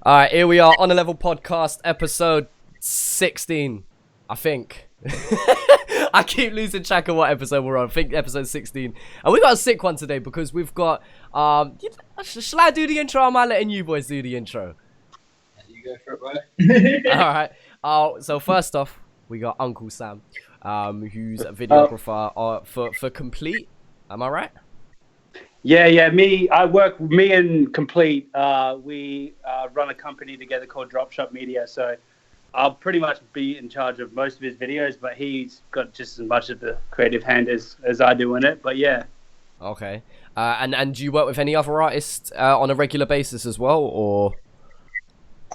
All right, here we are on a level podcast, episode 16, I think. I keep losing track of what episode we're on. I think episode 16. And we got a sick one today because we've got, shall I do the intro or am I letting you boys do the intro? You go for it, bro. All right. So first off, we got Uncool Sam, who's a videographer for Complete. Am I right? Yeah. Me and Complete, we run a company together called Dropshot Media. So I'll pretty much be in charge of most of his videos, but he's got just as much of the creative hand as I do in it. But yeah. Okay. And do you work with any other artists on a regular basis as well, or?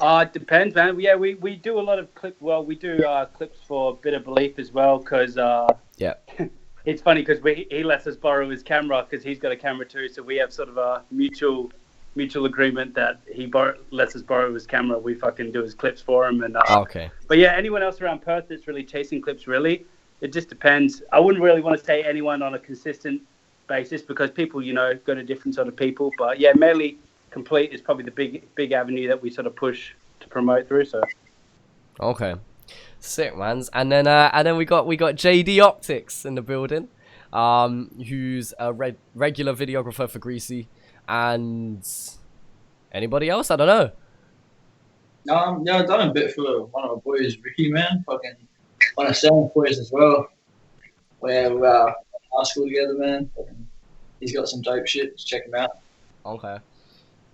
It depends, man. Yeah, we do a lot of we do clips for Bit of Belief as well, because yeah. It's funny because he lets us borrow his camera because he's got a camera too. So we have sort of a mutual agreement that he lets us borrow his camera. We fucking do his clips for him. And okay. But yeah, anyone else around Perth that's really chasing clips, really, it just depends. I wouldn't really want to say anyone on a consistent basis because people, go to different sort of people. But yeah, mainly Complete is probably the big avenue that we sort of push to promote through. So. Okay. Sick, mans. And then we got JD Optics in the building, who's a regular videographer for Greesy, and anybody else? I don't know. Yeah, I've done a bit for one of my boys, Ricky, man. Fucking one of Sam's boys as well. We went to high school together, man. He's got some dope shit. Just check him out. Okay.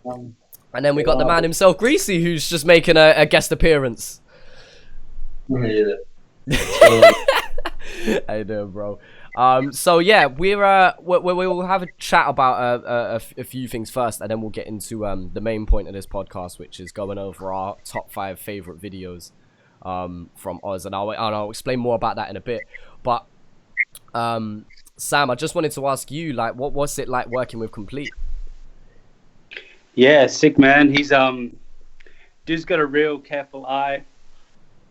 And then we got the man himself, Greasy, who's just making a guest appearance. Yeah. How you doing, bro? So yeah, we'll have a chat about a few things first, and then we'll get into the main point of this podcast, which is going over our top 5 favorite videos from us, and I'll explain more about that in a bit. But Sam, I just wanted to ask you, like, what was it like working with Complete? Yeah, sick, man. He's dude's got a real careful eye,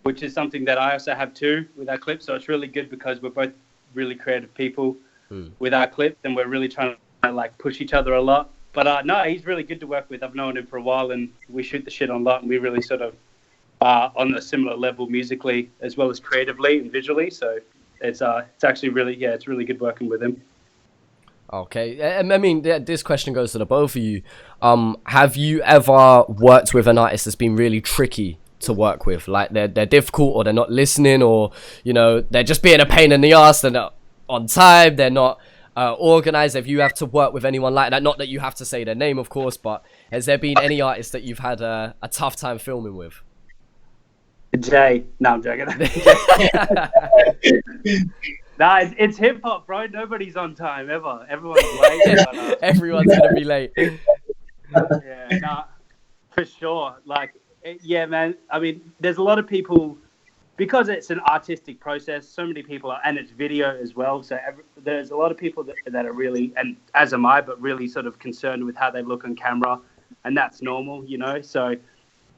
which is something that I also have too with our clips. So it's really good because we're both really creative people with our clips, and we're really trying to like push each other a lot. But no, he's really good to work with. I've known him for a while, and we shoot the shit on a lot, and we really sort of on a similar level musically as well as creatively and visually. So it's actually really, it's really good working with him. Okay, I mean, this question goes to the both of you. Have you ever worked with an artist that's been really tricky to work with? Like they're difficult, or they're not listening, or they're just being a pain in the ass, they're not on time, they're not organized? Have you have to work with anyone like that? Not that you have to say their name, of course, but has there been any artist that you've had a tough time filming with? Jay. No, I'm joking. Nah, it's hip hop, bro. Nobody's on time ever. Everyone's late. Everyone's gonna be late. Yeah, nah, for sure. Like, yeah, man. I mean, there's a lot of people, because it's an artistic process. So many people are, and it's video as well. So there's a lot of people that are really, and as am I, but really sort of concerned with how they look on camera, and that's normal, So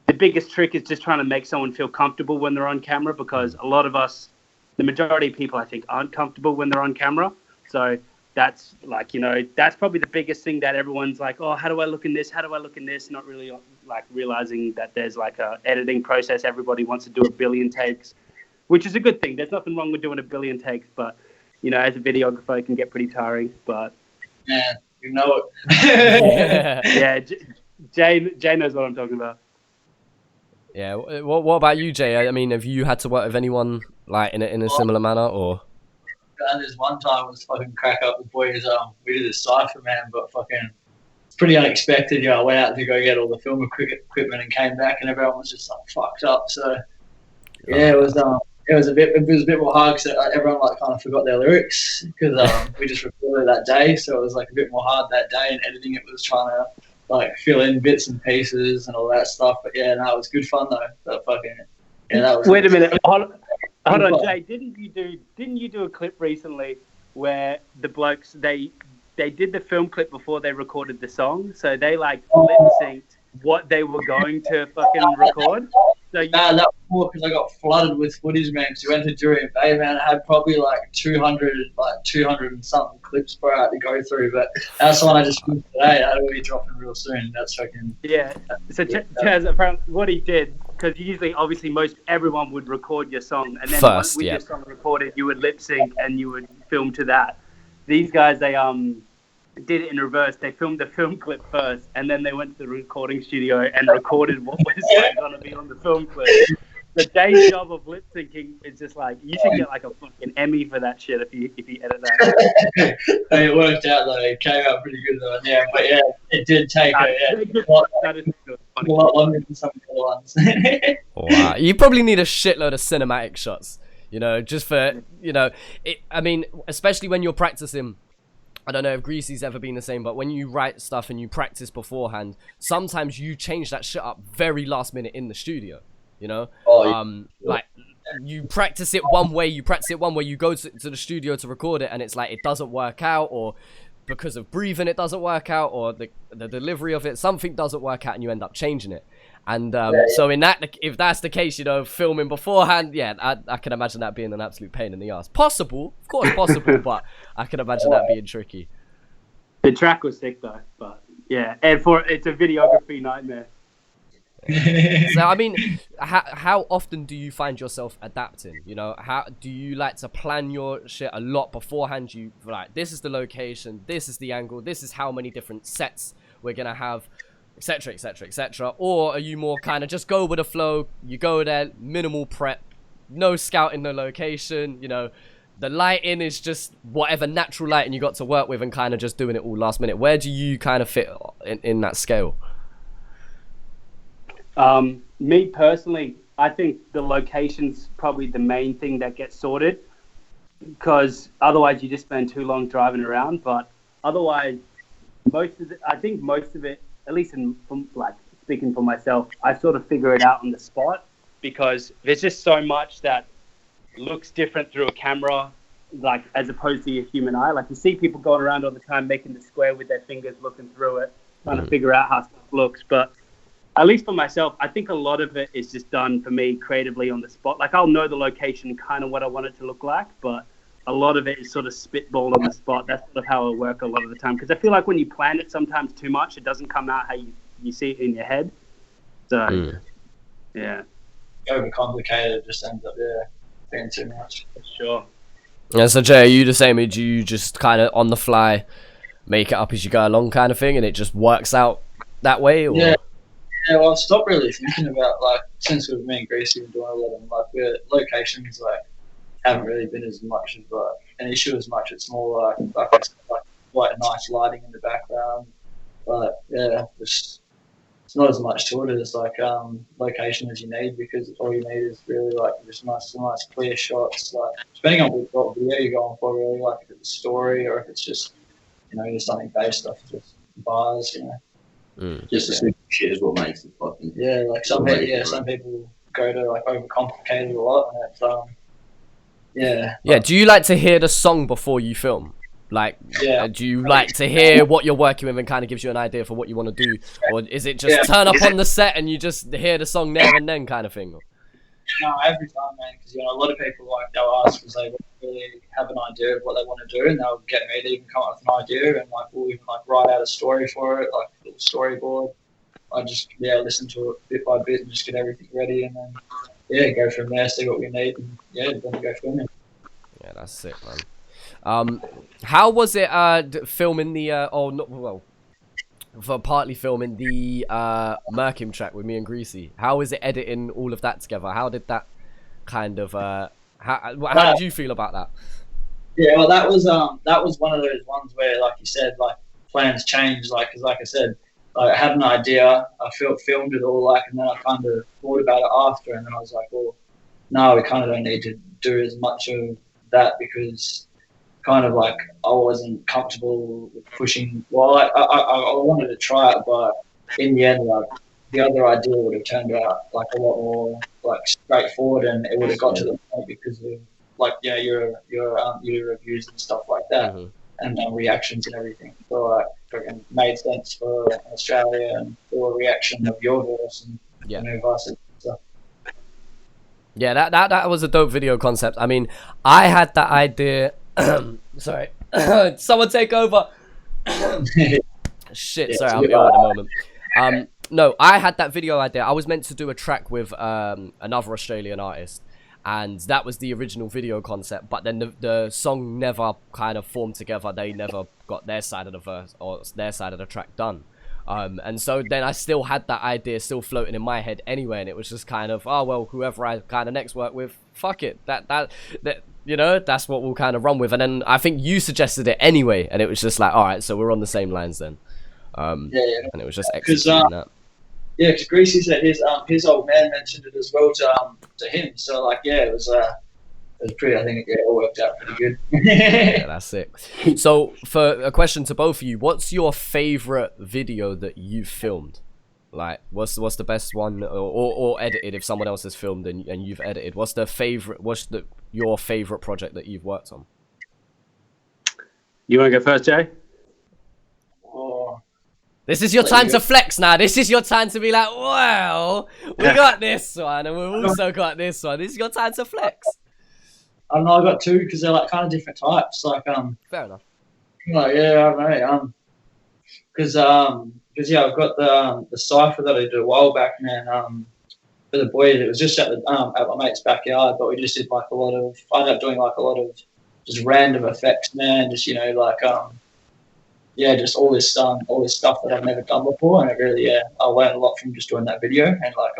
the biggest trick is just trying to make someone feel comfortable when they're on camera, because a lot of us, the majority of people, I think, aren't comfortable when they're on camera. So that's like, that's probably the biggest thing that everyone's like, oh, how do I look in this? How do I look in this? Not really like realizing that there's like a editing process. Everybody wants to do a billion takes, which is a good thing. There's nothing wrong with doing a billion takes, but, as a videographer, it can get pretty tiring. But yeah, you know it. Yeah, Jay knows what I'm talking about. Yeah. What about you, Jay? I mean, have you had to work with anyone like in a similar manner, or? And there's one time it was fucking crack up with boys. We did a cipher, man, but fucking it's pretty unexpected. I went out to go get all the film equipment and came back, and everyone was just like fucked up. So yeah, it was a bit more hard because everyone like kind of forgot their lyrics because we just recorded that day, so it was like a bit more hard that day. And editing it was trying to like fill in bits and pieces and all that stuff. But yeah, no, it was good fun though. That was. Wait a minute. Hold on, Jay. Didn't you do a clip recently where the blokes they did the film clip before they recorded the song, so they like lip synced what they were going to fucking record? So you, that was more because I got flooded with footage, man. Because we went to Jurien Bay, man. I had probably like 200 and something clips per hour to go through. But that's one I just filmed today. That'll be dropping real soon. That's fucking yeah. So Chaz, apparently what he did, because usually, obviously, everyone would record your song, and then First, with yeah. your song recorded, you would lip sync and you would film to that. These guys, they did it in reverse. They filmed the film clip first, and then they went to the recording studio and recorded what was going to be on the film clip. The day's job of lip syncing is just like, you should get like a fucking Emmy for that shit if you edit that. It worked out though. It came out pretty good though. Yeah, but yeah, it did take a lot longer than some of the other ones. Wow, you probably need a shitload of cinematic shots, you know, just for, you know, I mean, especially when you're practicing. I don't know if Greasy's ever been the same, but when you write stuff and you practice beforehand, sometimes you change that shit up very last minute in the studio, you know? Like, you practice it one way, you go to the studio to record it, and it's like, it doesn't work out, or because of breathing it doesn't work out, or the delivery of it, something doesn't work out, and you end up changing it. And so if that's the case, you know, filming beforehand, yeah, I can imagine that being an absolute pain in the ass. Possible, of course, possible, but I can imagine that being tricky. The track was sick though, but yeah, and it's a videography nightmare. So I mean, how often do you find yourself adapting? You know, how do you like to plan your shit a lot beforehand? You like, this is the location, this is the angle, this is how many different sets we're gonna have, etc, etc, etc, or are you more kind of just go with the flow, you go there, minimal prep, no scouting the location, you know, the lighting is just whatever natural lighting you got to work with and kind of just doing it all last minute? Where do you kind of fit in that scale? Me personally, I think the location's probably the main thing that gets sorted, because otherwise you just spend too long driving around. But otherwise, I think most of it, at least from like speaking for myself, I sort of figure it out on the spot, because there's just so much that looks different through a camera, like as opposed to your human eye. Like you see people going around all the time making the square with their fingers, looking through it, trying to figure out how stuff looks. But at least for myself, I think a lot of it is just done for me creatively on the spot. Like I'll know the location, kind of what I want it to look like, but a lot of it is sort of spitballed on the spot. That's sort of how I work a lot of the time, because I feel like when you plan it sometimes too much, it doesn't come out how you see it in your head. So, yeah. Overcomplicated, just ends up being too much. For sure. Yeah, so Jay, are you the same? Do you just kind of on the fly make it up as you go along kind of thing, and it just works out that way? Or? Yeah, well, I've stopped really thinking about, like, since me and Greasy were doing a lot of, like, locations, like, haven't really been as much of an issue as much. It's more like quite nice lighting in the background. But yeah, it's not as much to it as like location as you need, because all you need is really like just nice clear shots. Like depending on what video you're going for, really, like if it's a story or if it's just, you know, just something based off just bars, you know. Just the simple shit is what makes it fucking. Yeah, like some people go to like overcomplicate it a lot, and it's Yeah, do you like to hear the song before you film? Like, do you like to hear what you're working with and kind of gives you an idea for what you want to do? Or is it just turn up on the set and you just hear the song there and then kind of thing? No, every time, man, because, you know, a lot of people, like, they'll ask because they don't really have an idea of what they want to do, and they'll get me to even come up with an idea, and, like, we'll even, like, write out a story for it, like a little storyboard. I just, listen to it bit by bit and just get everything ready, and then, go from there, see what we need, and, then go filming. Yeah, that's sick, man. How was it filming the partly filming the Merk track with me and Greasy? How was it editing all of that together? How did that kind of how did you feel about that? Yeah, well, that was one of those ones where, like you said, like plans change, like, because like I said, I had an idea, I filmed it all, like, and then I kind of thought about it after, and then I was like, well, no, we kind of don't need to do as much of that, because kind of like I wasn't comfortable with pushing. Well, I wanted to try it, but in the end, like, the other idea would have turned out like a lot more like straightforward, and it would have got to the point because of like your reviews and stuff like that, and reactions and everything. So like, it made sense for Australia and do a reaction of your voice and vice versa. Yeah, that was a dope video concept. I mean, I had that idea. Sorry, someone take over. Shit, sorry, I'm ill at the moment. No, I had that video idea. I was meant to do a track with another Australian artist, and that was the original video concept. But then the song never kind of formed together. They never got their side of the verse or their side of the track done. And so then I still had that idea still floating in my head anyway, and it was just kind of, oh well, whoever I kind of next work with, fuck it, that you know, that's what we'll kind of run with. And then I think you suggested it anyway, and it was just like, all right, so we're on the same lines then. And it was just executing that. Yeah, because Greasy said his old man mentioned it as well to him. So like, yeah, it was pretty. I think it all worked out pretty good. Yeah, that's it. So for a question to both of you, what's your favorite video that you've filmed? Like, what's the best one, or edited if someone else has filmed and you've edited? What's your favorite project that you've worked on? You want to go first, Jay? Oh. This is your time to flex now. This is your time to be like, well, we got this one, and we've also got this one. This is your time to flex. I don't know. I got two because they're like kind of different types. Like fair enough. Like yeah, I don't know. Because yeah, I've got the cipher that I did a while back, man. For the boys, it was just at my mate's backyard, but we just did like a lot of. I ended up doing like a lot of just random effects, man. Just like yeah, just all this stuff that I've never done before, and it really I learned a lot from just doing that video, and like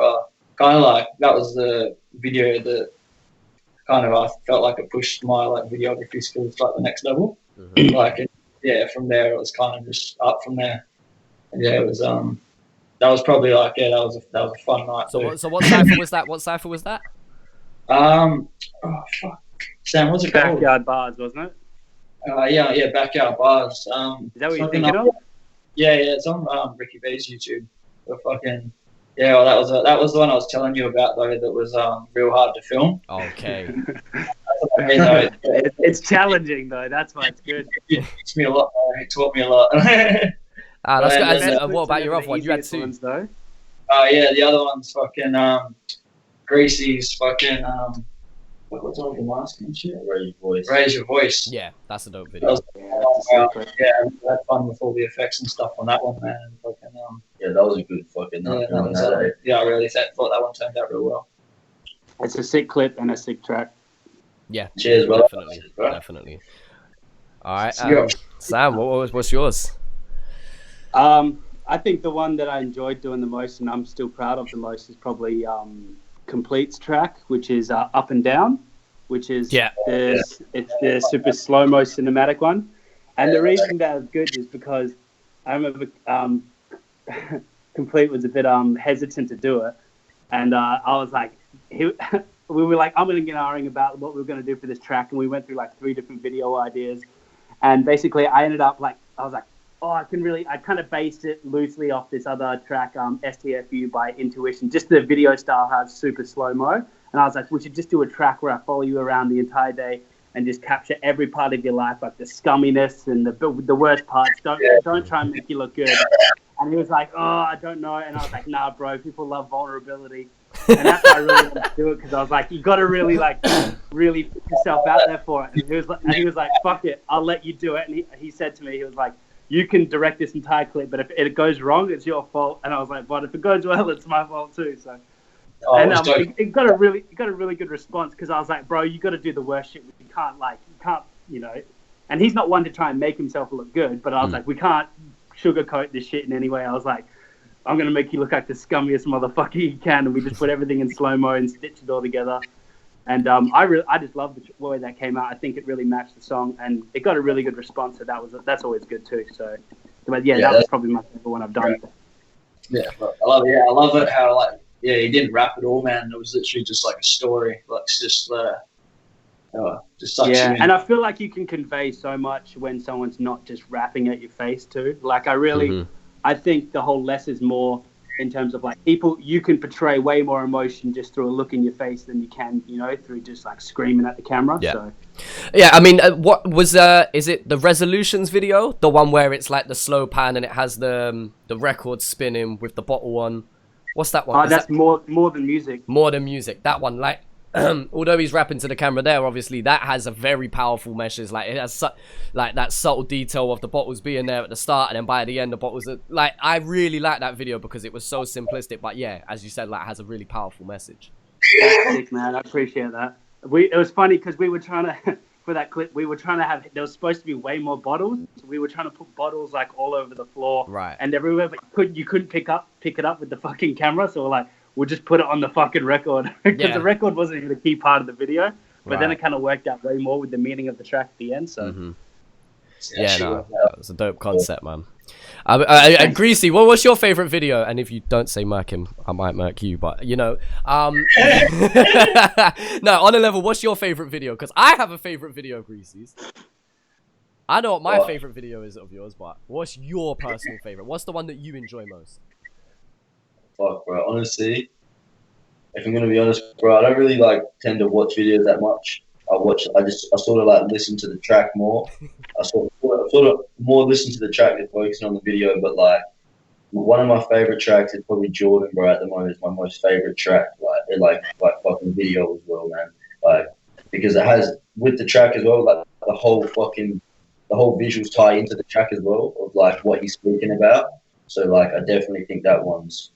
kind of like that was the video that kind of I felt like it pushed my like videography skills to like the next level. Mm-hmm. Like from there it was kind of just up from there. And yeah, it was that was probably like that was a fun night. So what cipher was that? What cipher was that? Oh fuck, Sam, what's it called? Backyard Bars, wasn't it? Yeah, Backyard Bars. Is that what you're thinking of? Yeah, it's on Ricky B's YouTube. But fucking yeah, well, that was the one I was telling you about though. That was real hard to film. Okay. It's challenging though. That's why it's good. It teach me a lot. It taught me a lot. That's good. What about your other one? You had two. Though. Yeah, the other one's fucking Greasy's fucking what's all the mask and shit? Raise your voice. Yeah, that's a dope video. Yeah, I had fun with all the effects and stuff on that one, man. Fucking yeah, that was a good fucking. I really thought that one turned out real well. It's a sick clip and a sick track. Yeah, cheers, bro. Definitely. All right, Sam, what's yours? I think the one that I enjoyed doing the most and I'm still proud of the most is probably Complete's track, which is Up and Down, which is it's the super slow-mo cinematic one. And the reason that was good is because I remember Complete was a bit hesitant to do it. And I was like, we were like, I'm going to get arguing about what we were going to do for this track. And we went through like 3 different video ideas. And basically I ended up like, I was like, I kind of based it loosely off this other track, STFU by Intuition. Just the video style has super slow-mo. And I was like, we should just do a track where I follow you around the entire day and just capture every part of your life, like the scumminess and the worst parts. Don't try and make you look good. And he was like, I don't know. And I was like, nah, bro, people love vulnerability. And that's why I really wanted to do it, because I was like, you got to really put yourself out there for it. And he was like, fuck it, I'll let you do it. And he said to me, he was like, you can direct this entire clip, but if it goes wrong, it's your fault. And I was like, but if it goes well, it's my fault too. So, it got a really good response, because I was like, bro, you got to do the worst shit. You can't, you know. And he's not one to try and make himself look good, but I was like, we can't sugarcoat this shit in any way. I was like, I'm gonna make you look like the scummiest motherfucker you can, and we just put everything in slow mo and stitched it all together. And I just love the way that came out. I think it really matched the song, and it got a really good response. So that's always good too. So, but that was probably my favorite one I've done. Yeah, I love it. Yeah, I love it how he didn't rap at all, man. It was literally just like a story, like just such. Yeah, and I feel like you can convey so much when someone's not just rapping at your face too. Like I think the whole less is more in terms of like you can portray way more emotion just through a look in your face than you can, through just like screaming at the camera. Yeah. So. Yeah, I mean, what was is it the Resolutions video, the one where it's like the slow pan and it has the record spinning with the bottle on? What's that one? That's more than music. More Than Music. That one, like, although he's rapping to the camera there, obviously that has a very powerful message. Like it has like that subtle detail of the bottles being there at the start, and then by the end the bottles are like, I really like that video because it was so simplistic, but yeah, as you said, like has a really powerful message. Sick, man. I appreciate that. It was funny because we were trying to for that clip, we were trying to have, there was supposed to be way more bottles. We were trying to put bottles like all over the floor, right, and everywhere, but you couldn't pick it up with the fucking camera. So we're like, we'll just put it on the fucking record because the record wasn't even a key part of the video. But then it kind of worked out way more with the meaning of the track at the end. So that was a dope concept, man. And Greasy, what's your favorite video? And if you don't say Merk him, I might Merk you, but you know, no, on a level, what's your favorite video? Because I have a favorite video of Greasy's. I know what my favorite video is of yours, but what's your personal favorite? What's the one that you enjoy most? Fuck, bro. Honestly, if I'm gonna be honest, bro, I don't really like tend to watch videos that much. I sort of like listen to the track more. I sort of more listen to the track than focusing on the video. But like, one of my favorite tracks is probably Jordan, bro. At the moment, is my most favorite track. Like fucking video as well, man. Like, because it has with the track as well, like the whole visuals tie into the track as well of like what he's speaking about. So like, I definitely think that one's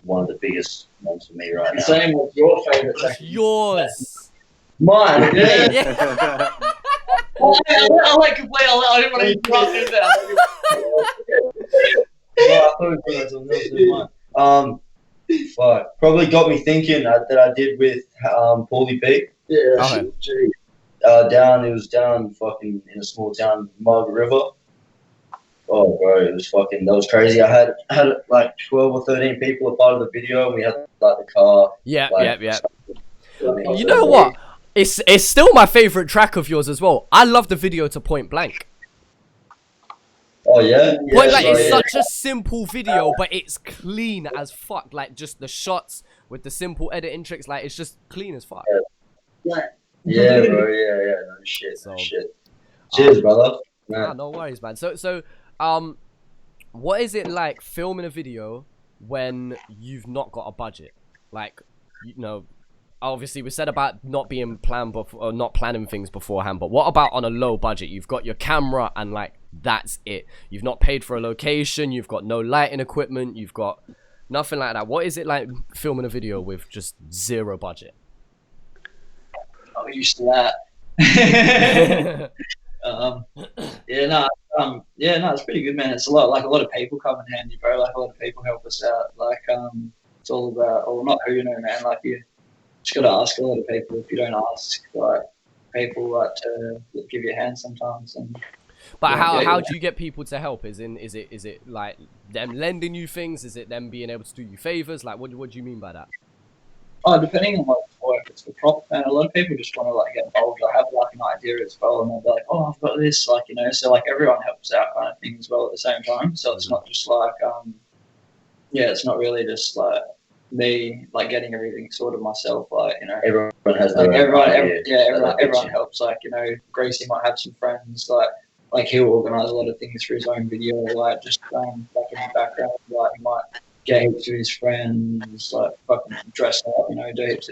one of the biggest ones for me right now. Same with your favorite track. Yours. Mine, yeah. I like to play. I didn't want to interrupt you there. Fuck. Probably got me thinking that I did with Paulie P. Yeah. It was down fucking in a small town, Margaret River. Oh, bro, it was fucking, that was crazy. I had like 12 or 13 people a part of the video, and we had like the car. Yeah. You know what? It's still my favorite track of yours as well. I love the video to Point Blank. Oh yeah, Point Blank is such a simple video, but it's clean as fuck. Like just the shots with the simple editing tricks, like it's just clean as fuck. Yeah, bro. Yeah. No shit. Cheers, brother. Nah, no worries, man. So, what is it like filming a video when you've not got a budget? Like, you know, obviously we said about not being planned or not planning things beforehand, but what about on a low budget? You've got your camera and like that's it. You've not paid for a location, you've got no lighting equipment, you've got nothing like that. What is it like filming a video with just zero budget? I'm used to that. It's pretty good, man. It's a lot of people come in handy, bro. Like a lot of people help us out. Like it's all about, or not who you know, man. Like you just gotta ask a lot of people. If you don't ask, like people like to give you a hand sometimes. And but how do you get people to help? Is it like them lending you things? Is it them being able to do you favors? Like what do you mean by that? Oh, depending on what if it's the prop, man. A lot of people just want to like get involved. I have like an idea as well, and they'll be like, "Oh, I've got this," like, you know. So like everyone helps out, kind of thing as well at the same time. So it's not just like, it's not really just like me like getting everything sorted myself. Like, you know, everyone has like their everyone helps. Like, you know, Greasy might have some friends like he'll organise a lot of things for his own video, like just like in the background, like he might get heaps of his friends, like fucking dress up, you know, do heaps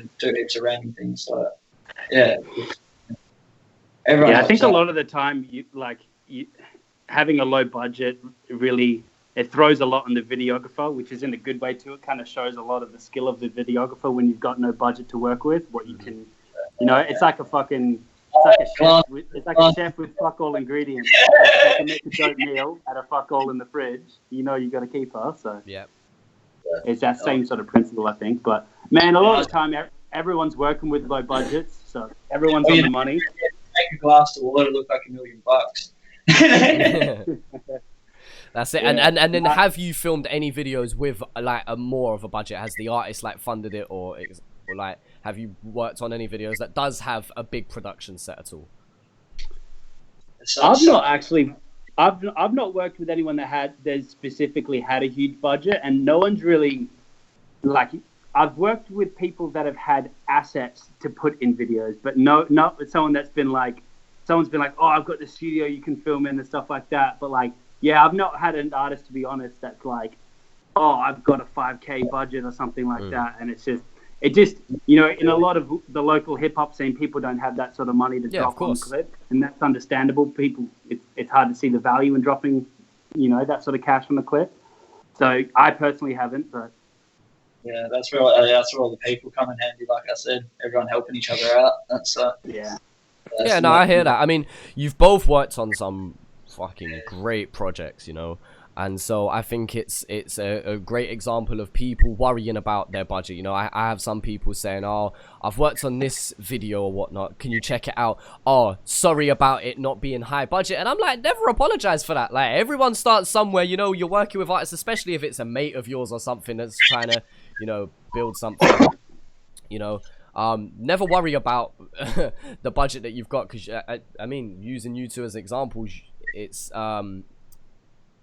of random things. So yeah, everyone. Yeah, I think a lot of the time, having a low budget really it throws a lot on the videographer, which is in a good way too. It kind of shows a lot of the skill of the videographer when you've got no budget to work with. What you can, you know, it's like a fucking. It's like a chef with fuck all ingredients. They can make a dope meal out of fuck all in the fridge. You know you got to keep her. So yeah, it's that same sort of principle, I think. But man, a lot of the time everyone's working with low budgets, so everyone's on the money. Make a glass of water look like $1 million. That's it. And then have you filmed any videos with like a more of a budget? Has the artist like funded it or like have you worked on any videos that does have a big production set at all? I've not worked with anyone that specifically had a huge budget, and no one's really like. I've worked with people that have had assets to put in videos, but not with someone that's been like, someone's been like, oh, I've got the studio you can film in and stuff like that. But like, yeah, I've not had an artist, to be honest, that's like, oh, I've got a 5K budget or something like that, and it's it just, you know, in a lot of the local hip hop scene, people don't have that sort of money to drop on clip, and that's understandable. People, it's hard to see the value in dropping, you know, that sort of cash on the clip. So I personally haven't, but yeah, that's where all the people come in handy. Like I said, everyone helping each other out. That's yeah. Yeah, no, I hear that. I mean, you've both worked on some fucking great projects, you know, and so I think it's a great example of people worrying about their budget. You know, I have some people saying, oh, I've worked on this video or whatnot, can you check it out? Oh, sorry about it not being high budget. And I'm like, never apologize for that. Like, everyone starts somewhere, you know. You're working with artists, especially if it's a mate of yours or something that's trying to, you know, build something, you know. Never worry about the budget that you've got, because I mean, using you two as examples, it's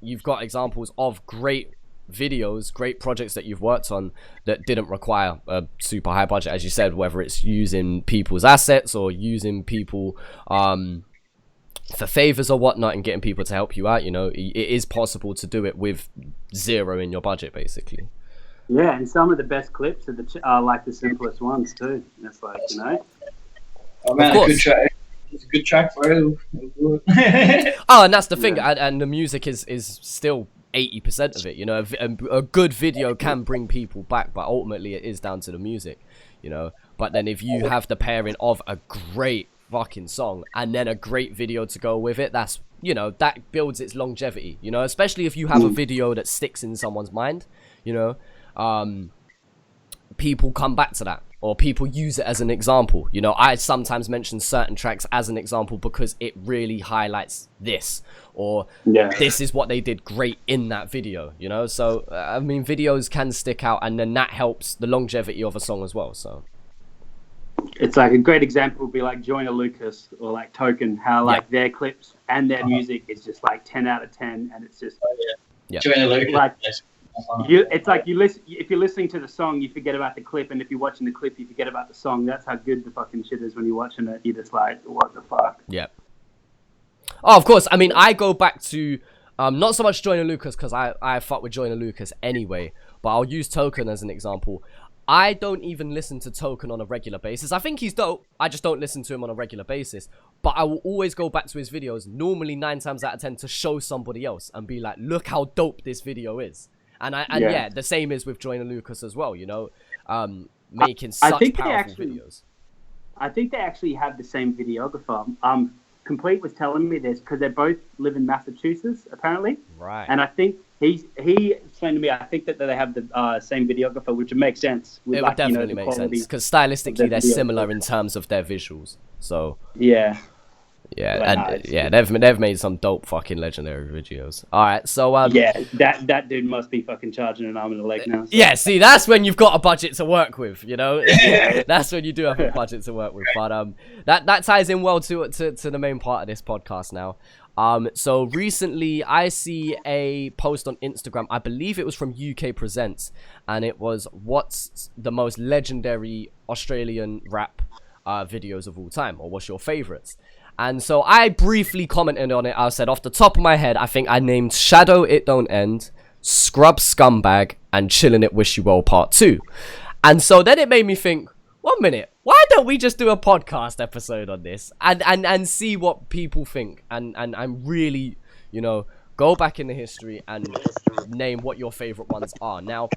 you've got examples of great videos, great projects that you've worked on that didn't require a super high budget, as you said, whether it's using people's assets or using people for favors or whatnot and getting people to help you out. You know, it is possible to do it with zero in your budget, basically. Yeah, and some of the best clips are like the simplest ones too. It's like, you know. Oh man, it's a good track for it. Oh, and that's the thing, and the music is still 80% of it. You know, a good video can bring people back, but ultimately it is down to the music. You know, but then if you have the pairing of a great fucking song and then a great video to go with it, that's, you know, that builds its longevity. You know, especially if you have a video that sticks in someone's mind. You know. People come back to that, or people use it as an example. You know, I sometimes mention certain tracks as an example because it really highlights this, or this is what they did great in that video, you know. So I mean, videos can stick out, and then that helps the longevity of a song as well. So it's like a great example would be like Joyner Lucas or like Token, how like their clips and their music is just like 10 out of 10, and it's just Joyner Lucas, like, it's like you listen. If you're listening to the song, you forget about the clip, and if you're watching the clip, you forget about the song. That's how good the fucking shit is when you're watching it. You're just like, what the fuck? Yeah. Oh, of course. I mean, I go back to not so much Joyner Lucas, because I fuck with Joyner Lucas anyway. But I'll use Token as an example. I don't even listen to Token on a regular basis. I think he's dope. I just don't listen to him on a regular basis. But I will always go back to his videos, normally 9 times out of 10, to show somebody else and be like, look how dope this video is. And yeah, the same is with Joyner Lucas as well, you know, making such powerful videos. I think they actually have the same videographer. Complete was telling me this because they both live in Massachusetts, apparently. Right. And I think he explained to me, I think that they have the same videographer, which would make sense. It would definitely make sense, because stylistically they're similar in terms of their visuals. So yeah. Yeah, and they've made some dope fucking legendary videos. All right, so that dude must be fucking charging an arm and a leg now. So. Yeah, see, that's when you've got a budget to work with, you know. That's when you do have a budget to work with. But that ties in well to the main part of this podcast now. So recently I see a post on Instagram. I believe it was from UK Presents, and it was, what's the most legendary Australian rap videos of all time, or what's your favorites? And so I briefly commented on it. I said, off the top of my head, I think I named Shadow It Don't End, Scrub Scumbag, and Chillin' It Wish You Well Part 2. And so then it made me think, 1 minute, why don't we just do a podcast episode on this and see what people think, and really, you know, go back in the history and name what your favorite ones are. Now,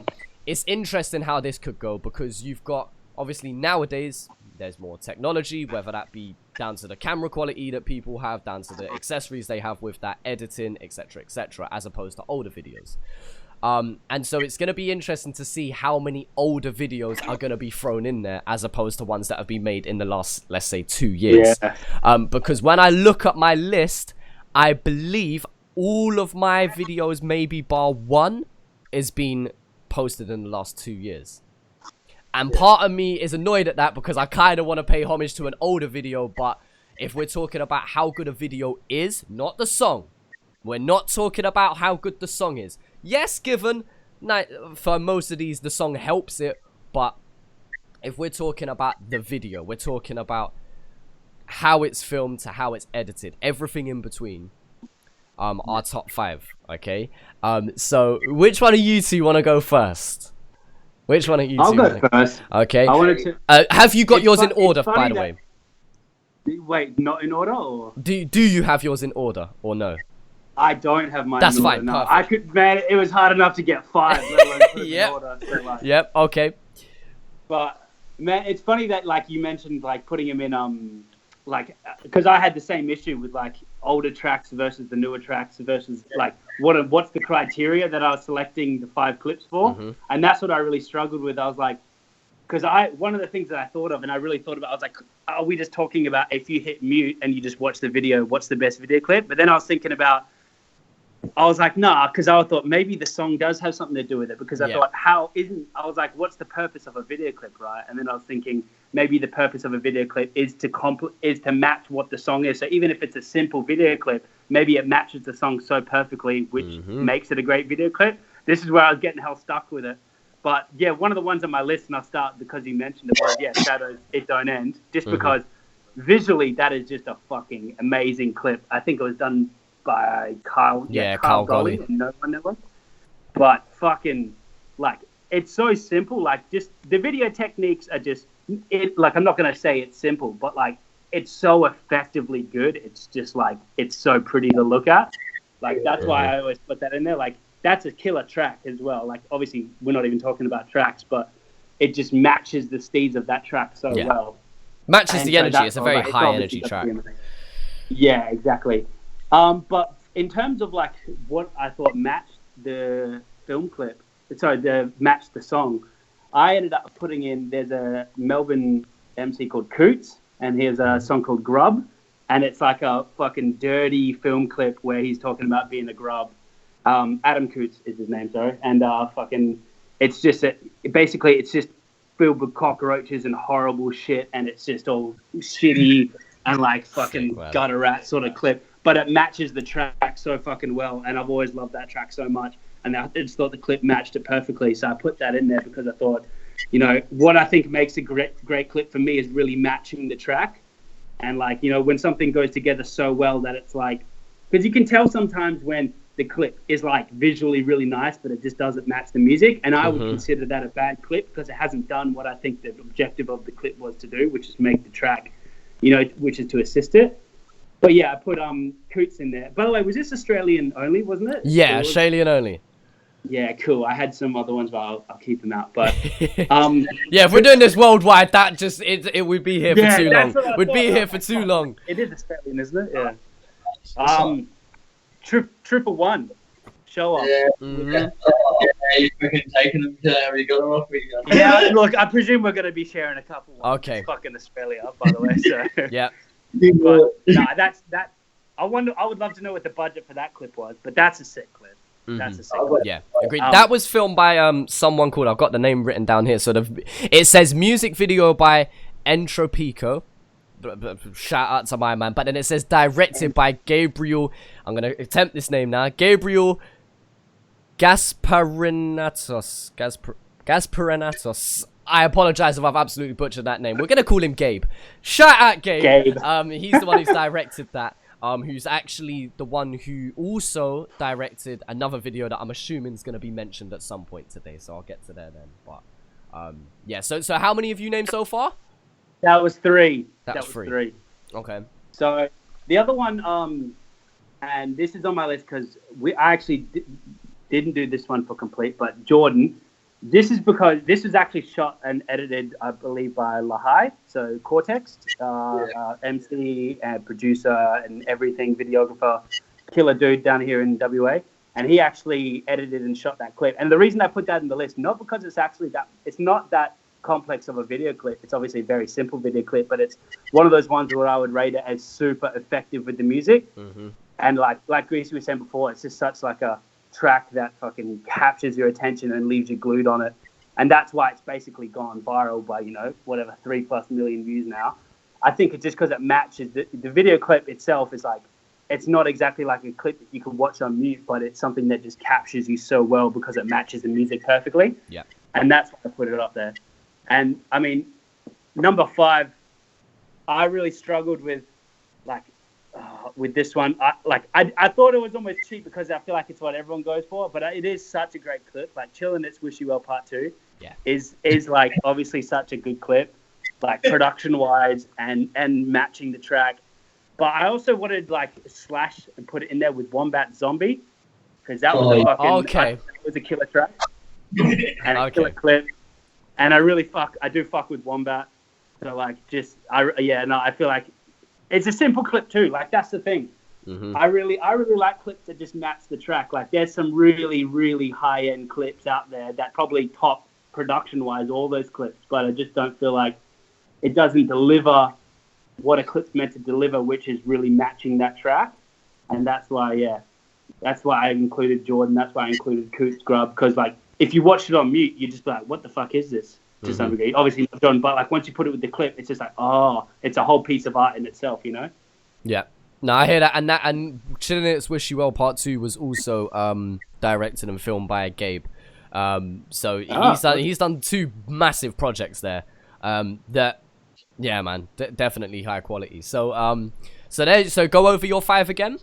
it's interesting how this could go, because you've got, obviously nowadays, there's more technology, whether that be down to the camera quality that people have, down to the accessories they have with that editing, etc., as opposed to older videos. And so it's going to be interesting to see how many older videos are going to be thrown in there, as opposed to ones that have been made in the last, let's say, 2 years. Because when I look at my list, I believe all of my videos, maybe bar one, is being posted in the last 2 years. And part of me is annoyed at that, because I kind of want to pay homage to an older video. But if we're talking about how good a video is, not the song. We're not talking about how good the song is. Yes, given, for most of these, the song helps it. But if we're talking about the video, we're talking about how it's filmed to how it's edited. Everything in between. Our top 5, okay? So which one of you two want to go first? Which one are you I'll two? go first. Okay. I wanted to. Have you got It's yours fu- in it's order, funny by the that- way? Wait, not in order, or Do you have yours in order or no? I don't have mine. That's in order, fine, no. perfect. I could, man. It was hard enough to get 5, let alone put them Yep. in order. So, like, Yep. Okay. But man, it's funny that like you mentioned like putting them in like because I had the same issue with like older tracks versus the newer tracks versus like what's the criteria that I was selecting the 5 clips for, and that's what I really struggled with. I was like, because one of the things that I thought of and I really thought about, I was like, are we just talking about if you hit mute and you just watch the video, what's the best video clip? But then I was thinking about. I was like, nah, because I thought maybe the song does have something to do with it. Because I thought, I was like, what's the purpose of a video clip, right? And then I was thinking, maybe the purpose of a video clip is to match what the song is. So even if it's a simple video clip, maybe it matches the song so perfectly, which makes it a great video clip. This is where I was getting hell stuck with it. But yeah, one of the ones on my list, and I'll start because you mentioned it, was Shadows, It Don't End, just because visually that is just a fucking amazing clip. I think it was done by Kyle Golly and no one ever. But fucking like it's so simple. Like just the video techniques are just it. Like I'm not gonna say it's simple, but like it's so effectively good. It's just like it's so pretty to look at. Like that's why I always put that in there. Like that's a killer track as well. Like obviously we're not even talking about tracks, but it just matches the steeds of that track so well. Matches And the so energy. that's It's a all, very like, it's high obviously energy track. Yeah, exactly. But in terms of like what I thought matched the film clip, matched the song, I ended up putting in. There's a Melbourne MC called Coots, and he has a song called Grub, and it's like a fucking dirty film clip where he's talking about being a grub. Adam Coots is his name, sorry, and it's just basically it's just filled with cockroaches and horrible shit, and it's just all shitty and like fucking gutter rat sort of clip. But it matches the track so fucking well, and I've always loved that track so much. And I just thought the clip matched it perfectly, so I put that in there because I thought, you know, what I think makes a great clip for me is really matching the track. And like, you know, when something goes together so well that it's like, because you can tell sometimes when the clip is like visually really nice, but it just doesn't match the music. And I would consider that a bad clip because it hasn't done what I think the objective of the clip was to do, which is make the track, you know, which is to assist it. But yeah, I put Coots in there. By the way, was this Australian only, wasn't it? Yeah, Australian only. Yeah, cool. I had some other ones, but I'll keep them out. But yeah, if we're doing this worldwide, that just it would be here for too long. We'd be here for too long. It is Australian, isn't it? Yeah. Triple One. Show off. Yeah. You freaking taking them to we got them off. Yeah, look, I presume we're going to be sharing a couple. Okay. It's fucking Australia, by the way. So. Yeah. But no, that's that. I would love to know what the budget for that clip was, but that's a sick clip. That's a sick clip. Yeah, agreed. That was filmed by someone called, I've got the name written down here. Sort of, it says music video by Entropico. Shout out to my man. But then it says directed by Gabriel. I'm gonna attempt this name now. Gabriel Gasparinatos. Gasparinatos. I apologize if I've absolutely butchered that name. We're gonna call him Gabe. Shout out Gabe. He's the one who's directed that. Who's actually the one who also directed another video that I'm assuming is gonna be mentioned at some point today. So I'll get to there then. But yeah. So how many have you named so far? That was 3. That was 3. Okay. So the other one, and this is on my list because I actually didn't do this one for complete, but Jordan. This is because this was actually shot and edited, I believe, by Lahai. So Cortex, MC and producer and everything, videographer, killer dude down here in WA. And he actually edited and shot that clip. And the reason I put that in the list, not because it's actually it's not that complex of a video clip. It's obviously a very simple video clip, but it's one of those ones where I would rate it as super effective with the music. And like Greasy was saying before, it's just such like a track that fucking captures your attention and leaves you glued on it. And that's why it's basically gone viral by, you know, whatever, 3+ million views now. I think it's just because it matches the video clip itself is like, it's not exactly like a clip that you can watch on mute, but it's something that just captures you so well because it matches the music perfectly. Yeah. And that's why I put it up there. And I mean, number 5, I really struggled with this one. I thought it was almost cheap because I feel like it's what everyone goes for, but it is such a great clip. Like Chillin' It's Wish You Well Part 2 is like obviously such a good clip, like production wise and matching the track. But I also wanted like Slash and put it in there with Wombat Zombie, because that was a fucking it was a killer track and a killer clip. And I do fuck with Wombat. So like I feel like it's a simple clip too. Like that's the thing. Mm-hmm. I really like clips that just match the track. Like there's some really, really high end clips out there that probably top production wise all those clips, but I just don't feel like it doesn't deliver what a clip's meant to deliver, which is really matching that track. And that's why I included Jordan. That's why I included Coots Grub, because like if you watch it on mute, you just be like, what the fuck is this? To some degree, obviously not Jordan, but like once you put it with the clip, it's just like, oh, it's a whole piece of art in itself, you know? Yeah. No, I hear that, and Chillin' It's Wish You Well Part 2 was also directed and filmed by Gabe. So he's done 2 massive projects there. Yeah, man, definitely high quality. So so go over your 5 again.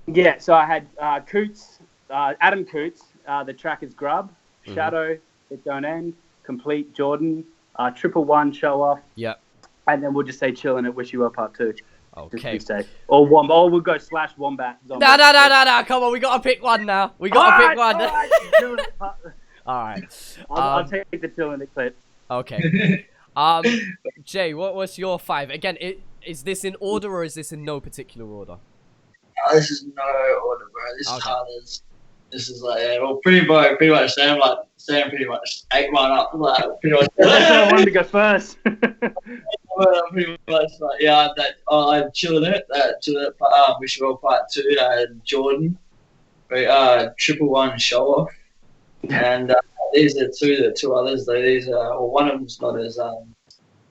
Yeah, so I had Coots, Adam Coots. The track is Grub, Shadow, It Don't End, Complete, Jordan, 111 Show Off. Yep. And then we'll just say Chillin' It Wish You Well Part 2. Okay. Or we'll go Slash Wombat. Zombie. No. Come on, we gotta pick one now. We gotta pick one. All right. I'll take the Chillin' It clip. Okay. Jay, what's your 5? Again, is this in order or is this in no particular order? This is no order, bro. This is hard as. This is like, pretty much Sam pretty much ate one up. Like, pretty much. That's why I wanted to go first. Pretty much like, I'm Chillin' It. Chillin' It, Wish You Well Part 2, Jordan. 111 Show Off. And these are the two others. Though these are, one of them's not as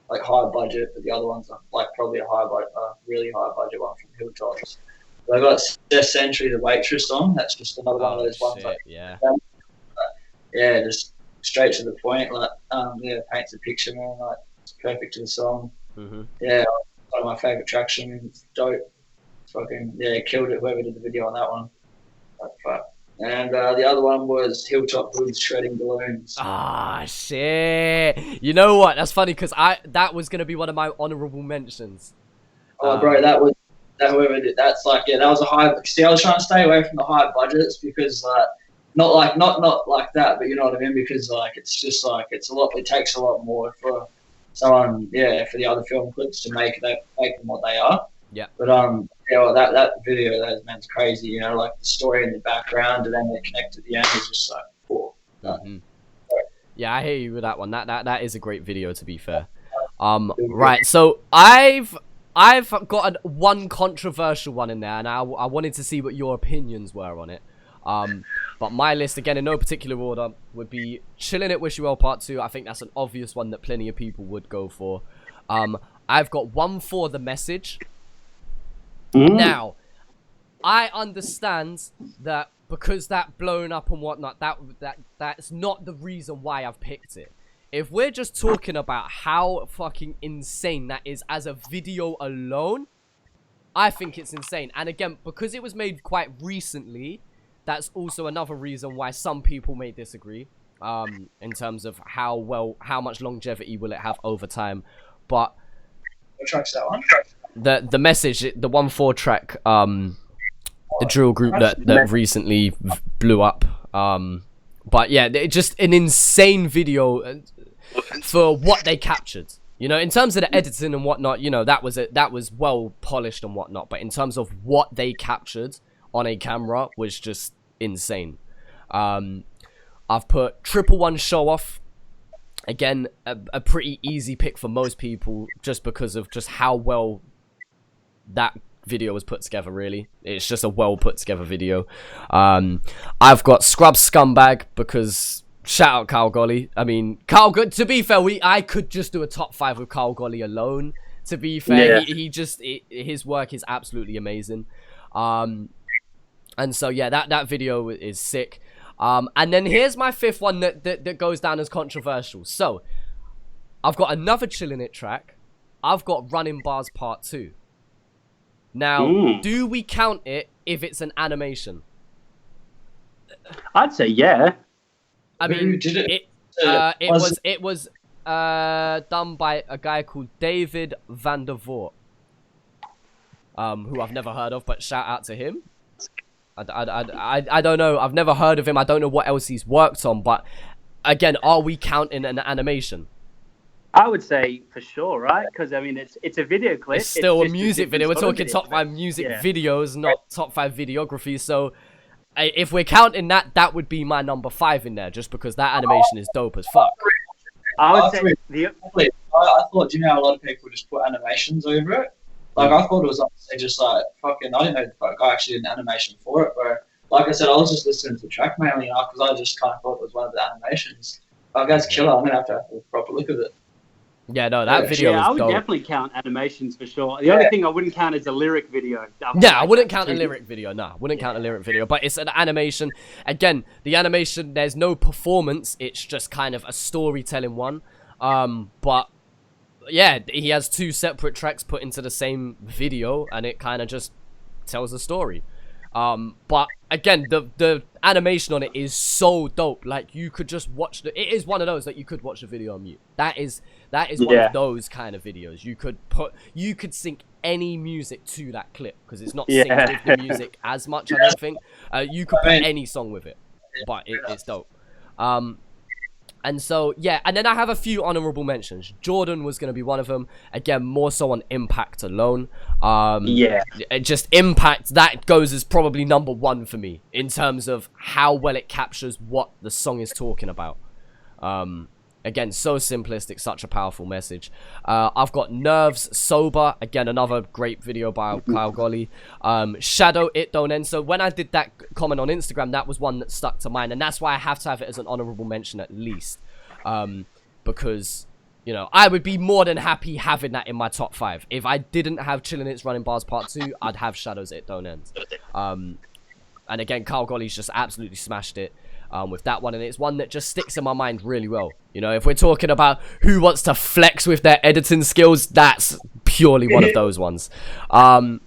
like high budget, but the other one's like probably a really high budget one from Hilltops. I got Steph Century, the waitress on. That's just another one of those ones. Like, just straight to the point. Like, paints a picture, man. Like, it's perfect to the song. Mm-hmm. Yeah, one of my favorite tracks. I mean, it's dope. Fucking killed it. Whoever did the video on that one. Like, fuck. And the other one was Hilltop Hoods Shredding Balloons. Ah, shit. You know what? That's funny because that was gonna be one of my honorable mentions. Oh, bro, whoever did that's like that was a high. See, I was trying to stay away from the high budgets because not like that, but you know what I mean, because like it's just like it takes a lot more for someone for the other film clips to make them what they are. Yeah. But that video, that man's crazy, you know, like the story in the background and then they connect at the end is just like cool. Mm-hmm. Yeah, I hear you with that one. That is a great video, to be fair. Right, so I've got one controversial one in there, and I wanted to see what your opinions were on it. But my list, again, in no particular order, would be Chillin' It Wish You Well Part 2. I think that's an obvious one that plenty of people would go for. I've got 1 The Message. Now, I understand that because that blown up and whatnot, that's not the reason why I've picked it. If we're just talking about how fucking insane that is as a video alone, I think it's insane. And again, because it was made quite recently, that's also another reason why some people may disagree. In terms of how much longevity will it have over time. But what track's that one? The Message, the 1-4 track, the drill group that recently blew up. But yeah, just an insane video for what they captured. You know, in terms of the editing and whatnot, you know, that was well polished and whatnot. But in terms of what they captured on a camera was just insane. I've put 111 Show Off. Again, a pretty easy pick for most people just because of just how well that video was put together, really. It's just a well put together video. I've got Scrub Scumbag because shout out Kyle Golly. I mean, to be fair, I could just do a top 5 with Kyle Golly alone. To be fair, his work is absolutely amazing. And so yeah, that video is sick. And then here's my 5th one that goes down as controversial. So I've got another Chillin' It track. I've got Running Bars Part 2. Now, do we count it if it's an animation? I'd say yeah. I mean, It was done by a guy called David van der Voort, who I've never heard of, but shout out to him. I don't know. I've never heard of him. I don't know what else he's worked on, but again, are we counting an animation? I would say for sure, right? Because I mean, it's a video clip. It's still a just music video. We're talking top 5 clip. music videos, not top 5 videography. So if we're counting that, that would be my number 5 in there, just because that animation is dope as fuck. I would say I thought, do you know how a lot of people just put animations over it? Like, I thought it was honestly just like, fucking, I didn't know the guy actually did an animation for it, where, like I said, I was just listening to the track mainly, because I just kind of thought it was one of the animations. Like, that's killer. I'm going to have a proper look at it. Yeah, no, that video was I would dope. definitely count animations for sure. The only thing I wouldn't count is a lyric video. I wouldn't count a lyric video. No, I wouldn't count a lyric video. But it's an animation. Again, the animation, there's no performance. It's just kind of a storytelling one. But yeah, he has 2 separate tracks put into the same video, and it kind of just tells a story. But again, the animation on it is so dope. Like, you could just watch it is one of those that you could watch the video on mute. That is one of those kind of videos. You could sync any music to that clip, because it's not synced with the music as much, I don't think. You could put any song with it, but it's dope. And so, yeah, and then I have a few honorable mentions. Jordan was going to be one of them. Again, more so on impact alone. Just impact, that goes as probably number 1 for me, in terms of how well it captures what the song is talking about. Again, so simplistic, such a powerful message. I've got Nerves Sober. Again, another great video by Kyle Golly. Shadow It Don't End. So when I did that comment on Instagram, that was one that stuck to mind. And that's why I have to have it as an honorable mention at least. Because, you know, I would be more than happy having that in my top 5. If I didn't have Chillin' It's Running Bars Part 2, I'd have Shadows It Don't End. And again, Kyle Golly's just absolutely smashed it. With that one, and it's one that just sticks in my mind really well. You know, if we're talking about who wants to flex with their editing skills, that's purely one of those ones. And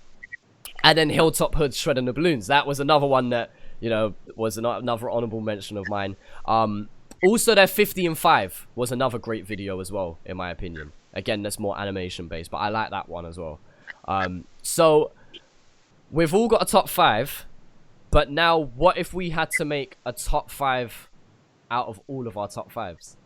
then Hilltop Hood, Shredding the Balloons. That was another one that, you know, was another honorable mention of mine. Also, their 50 and 5 was another great video as well, in my opinion. Again, that's more animation based, but I like that one as well. So, we've all got a top 5. But now, what if we had to make a top 5 out of all of our top 5s?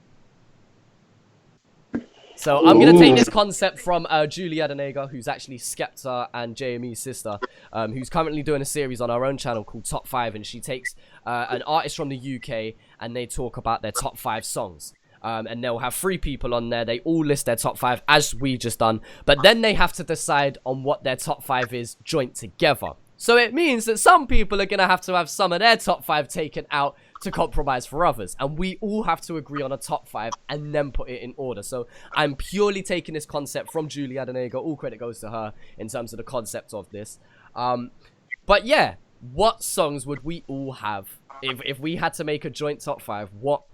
So I'm going to take this concept from Julie Adenega, who's actually Skepta and JME's sister, who's currently doing a series on our own channel called Top 5. And she takes an artist from the UK, and they talk about their top 5 songs. And they'll have 3 people on there. They all list their top 5, as we just done. But then they have to decide on what their top 5 is joint together. So it means that some people are going to have some of their top 5 taken out to compromise for others. And we all have to agree on a top 5 and then put it in order. So I'm purely taking this concept from Julie Adenega. All credit goes to her in terms of the concept of this. But yeah, what songs would we all have? If we had to make a joint top 5, what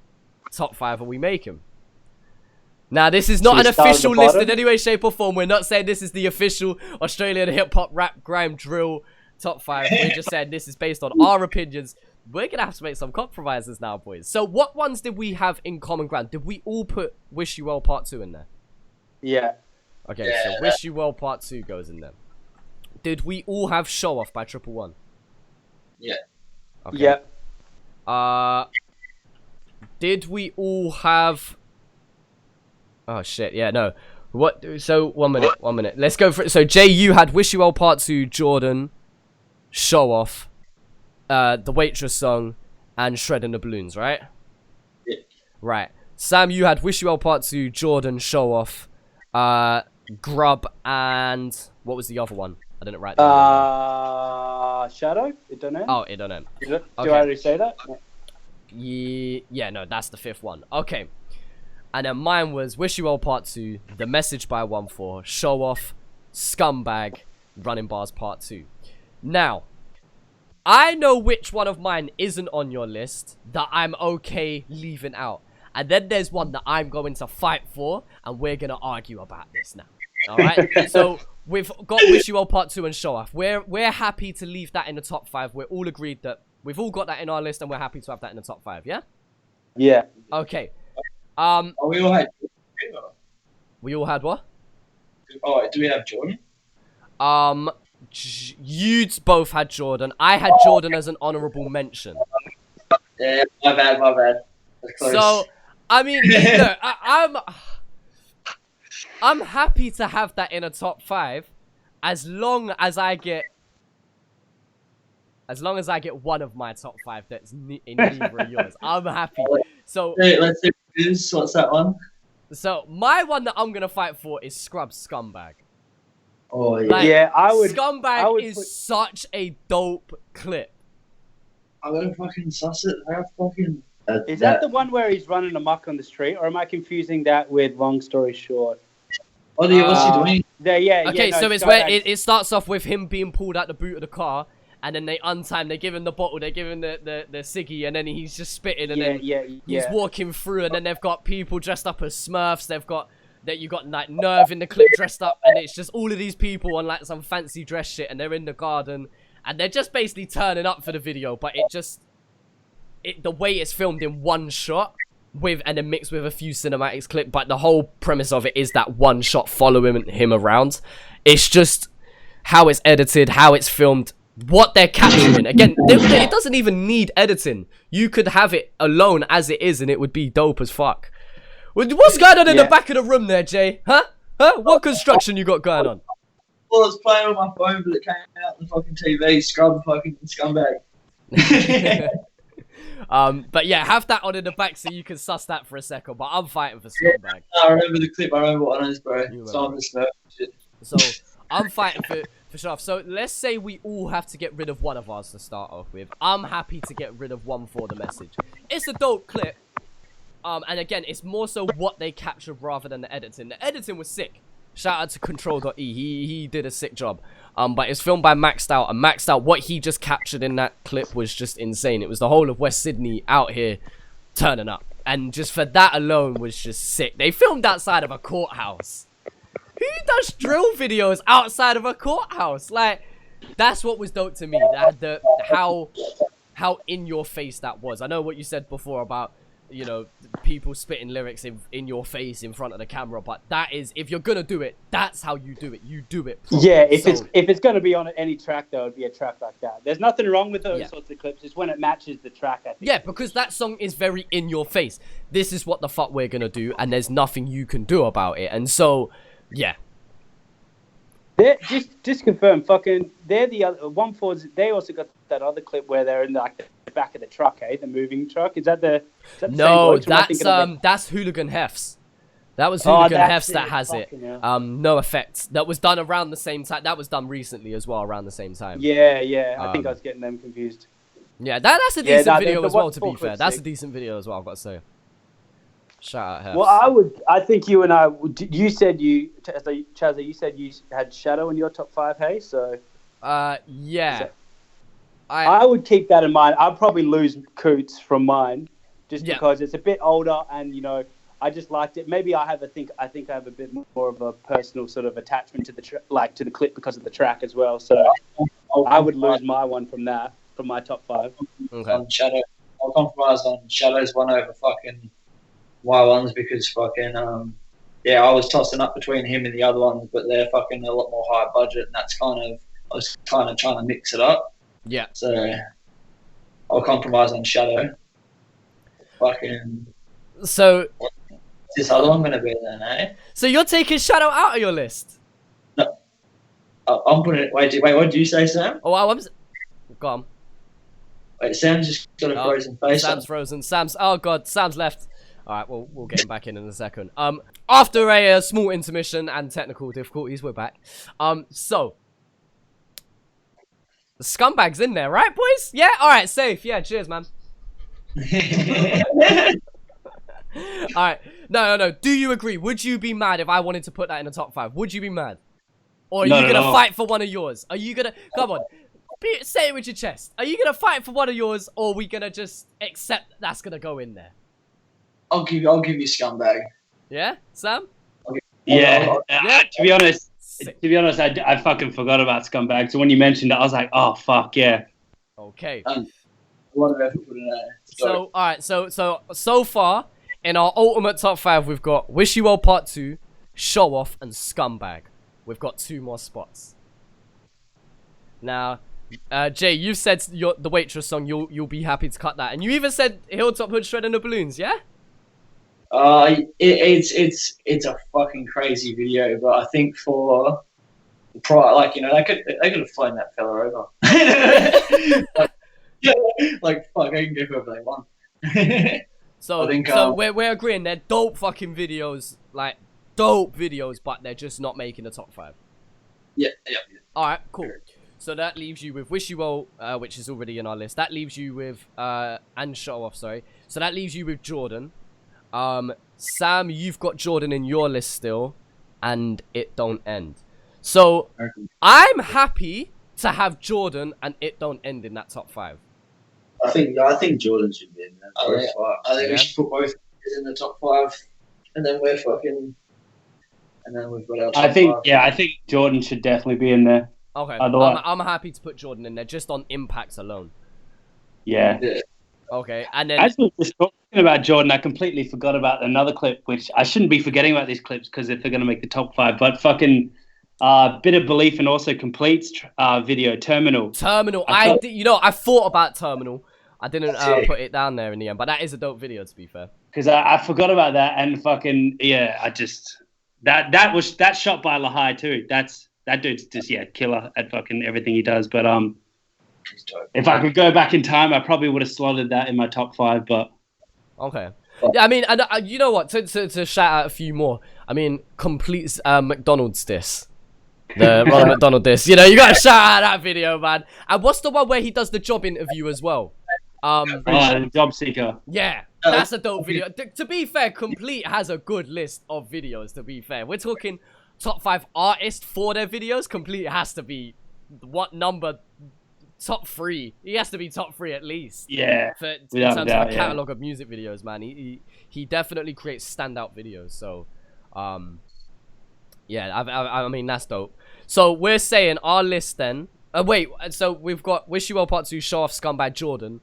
top 5 are we making? Now, this is not an official list in any way, shape or form. We're not saying this is the official Australian hip-hop, rap, grime, drill top 5. We're just saying this is based on our opinions. We're gonna have to make some compromises now, boys. So what ones did we have in common ground? Did we all put Wish You Well Part 2 in there? Yeah. Okay, so Wish You Well Part 2 goes in there. Did we all have Show Off by Triple One? Yeah. Okay. Yeah. Did we all have... Oh shit, yeah, no. What? So, one minute. Let's go for it. So, Jay, you had Wish You Well Part 2, Jordan, Show Off, the Waitress song, and Shredding the Balloons, right? Yeah. Right. Sam, you had Wish You Well Part 2, Jordan, Show Off, Grub, and what was the other one? I didn't write that. Shadow? It don't end? Oh, It Don't End. Do I already say that? Yeah, no, that's the 5th one. Okay. And then mine was Wish You Well Part 2, The Message by 1-4, Show Off, Scumbag, Running Bars Part 2. Now, I know which one of mine isn't on your list that I'm okay leaving out. And then there's one that I'm going to fight for, and we're going to argue about this now. Alright? So, we've got Wish You Well Part 2 and Show Off. We're happy to leave that in the top 5. We're all agreed that we've all got that in our list, and we're happy to have that in the top 5, yeah? Yeah. Okay. Oh, we all had. we all had what? Oh, do we have Jordan? You both had Jordan. I had Jordan as an honorable mention. Yeah, my bad. That's close. So, I mean, look, I'm happy to have that in a top 5, as long as I get one of my top 5 that's in neither of yours. I'm happy. So let's see this. What's that one? So my one that I'm gonna fight for is Scrub Scumbag. Oh yeah. Like, Yeah, Scumbag is such a dope clip. I'm gonna fucking suss it. Is that the one where he's running amok on the street, or am I confusing that with Long Story Short? What's he doing? Okay, so it's where it starts off with him being pulled out the boot of the car, and then they untime, they give him the bottle, they give him the ciggy, and then he's just spitting, and then he's walking through, and then they've got people dressed up as Smurfs, you got like Nerve in the clip dressed up, and it's just all of these people on like some fancy dress shit, and they're in the garden, and they're just basically turning up for the video, but the way it's filmed in one shot, and then mixed with a few cinematics clip, but the whole premise of it is that one shot following him around. It's just how it's edited, how it's filmed, what they're capturing. Again, it doesn't even need editing. You could have it alone as it is, and it would be dope as fuck. What's going on in the back of the room there, Jay? Huh? What construction you got going on? Well, I was playing on my phone, but it came out on the fucking TV. Scrub fucking scumbag. But yeah, have that on in the back so you can suss that for a second. But I'm fighting for Scumbag. I remember the clip. I remember what it is, bro. So I'm fighting for sure. So let's say we all have to get rid of one of ours to start off with. I'm happy to get rid of one for the message. It's a dope clip. And again, it's more so what they captured rather than the editing. The editing was sick. Shout out to Control.e. He did a sick job. But it's filmed by Maxed Out, and Maxed Out, what he just captured in that clip was just insane. It was the whole of West Sydney out here turning up. And just for that alone was just sick. They filmed outside of a courthouse. Who does drill videos outside of a courthouse? Like, that's what was dope to me. How in your face that was. I know what you said before about, you know, people spitting lyrics in your face in front of the camera, but that is, if you're gonna do it, that's how you do it. You do it properly. Yeah, if it's gonna be on any track, though, it'd be a track like that. There's nothing wrong with those sorts of clips. It's when it matches the track, I think. Yeah, because that song is very in your face. This is what the fuck we're gonna do, and there's nothing you can do about it. And so, yeah. Just confirm, fucking, they're the other 1/4. They also got that other clip where they're in like the back of the truck, the moving truck. Is that the no? That's Hooligan Hefts. That was Hooligan Hefts that has it. No Effects. That was done around the same time. That was done recently as well, around the same time. Yeah. I think I was getting them confused. Yeah, that's a decent video as well. To be fair, that's a decent video as well. I've got to say. Shout out Hefts. Well, I think you and I. You said Chazza. You said you had Shadow in your top 5. Hey, so. Yeah. I would keep that in mind. I'd probably lose Coots from mine, just because it's a bit older, and you know, I just liked it. Maybe I think I have a bit more of a personal sort of attachment to the to the clip because of the track as well. So I would lose my one from my top 5. Okay. On Shadow, I'll compromise on Shadow's one over fucking Y1s because fucking I was tossing up between him and the other ones, but they're fucking a lot more high budget, and that's I was kind of trying to mix it up. Yeah. So I'll compromise on Shadow. Fucking. So. What's this other one gonna be then, eh? So you're taking Shadow out of your list? No. I'm putting it. Wait. What did you say, Sam? Oh, I'm. Go on. Wait, Sam's just got a frozen face. Sam's frozen. Oh god, Sam's left. All right, we'll get him back in a second. After a small intermission and technical difficulties, we're back. So. The Scumbag's in there, right, boys? Yeah? Alright, safe. Yeah, cheers, man. Alright. No. Do you agree? Would you be mad if I wanted to put that in the top 5? Would you be mad? Or are you going to fight for one of yours? Are you going to... Come on. Say it with your chest. Are you going to fight for one of yours, or are we going to just accept that's going to go in there? I'll give you Scumbag. Yeah? Sam? Yeah. To be honest... I fucking forgot about Scumbag. So when you mentioned it, I was like, oh, fuck, yeah. Okay. A lot of effort put in there. So, alright, so far, in our ultimate top 5, we've got Wish You Well Part 2, Show Off, and Scumbag. We've got 2 more spots. Now, Jay, you've said the Waitress song, you'll be happy to cut that. And you even said Hilltop Hood Shredding the Balloons, yeah? It's a fucking crazy video, but I think for like, you know, they could have flown that fella over. like fuck, they can go whoever they want. So I think, we're agreeing they're dope fucking videos, like dope videos, but they're just not making the top 5. Yeah. All right, cool. So that leaves you with Wish You Well, which is already in our list. That leaves you with and Show Off, sorry. So that leaves you with Jordan. Sam, you've got Jordan in your list still, and It Don't End. So I'm happy to have Jordan and It Don't End in that top 5. I think Jordan should be in there. I think we should put both in the top 5, and then we're fucking, and then we've got our top 5. I think Jordan should definitely be in there. Okay, Otherwise, I'm happy to put Jordan in there just on impact alone. Yeah. Okay, and then As we were just talking about Jordan, I completely forgot about another clip, which I shouldn't be forgetting about these clips because if they're going to make the top 5, but fucking Bit of Belief and also Complete's video, Terminal. I thought about Terminal. I didn't put it down there in the end, but that is a dope video, to be fair. Because I forgot about that, and fucking I just that's shot by Lahai too. That dude's just killer at fucking everything he does. But if I could go back in time, I probably would have slotted that in my top 5. But okay, yeah, I mean, and you know what? To shout out a few more. I mean, Complete's McDonald's diss. The Ronald McDonald diss. You know, you gotta shout out that video, man. And what's the one where he does the job interview as well? the Job Seeker. Yeah, that's a dope video. To be fair, Complete has a good list of videos, to be fair. We're talking top 5 artists for their videos. Complete has to be, what number? Top 3. He has to be top 3 at least. Yeah. In terms of a catalogue of music videos, man. He definitely creates standout videos. So, yeah, I mean, that's dope. So, we're saying our list then. Wait, so we've got Wish You Well Part 2, Show Off, Scumbag, Jordan.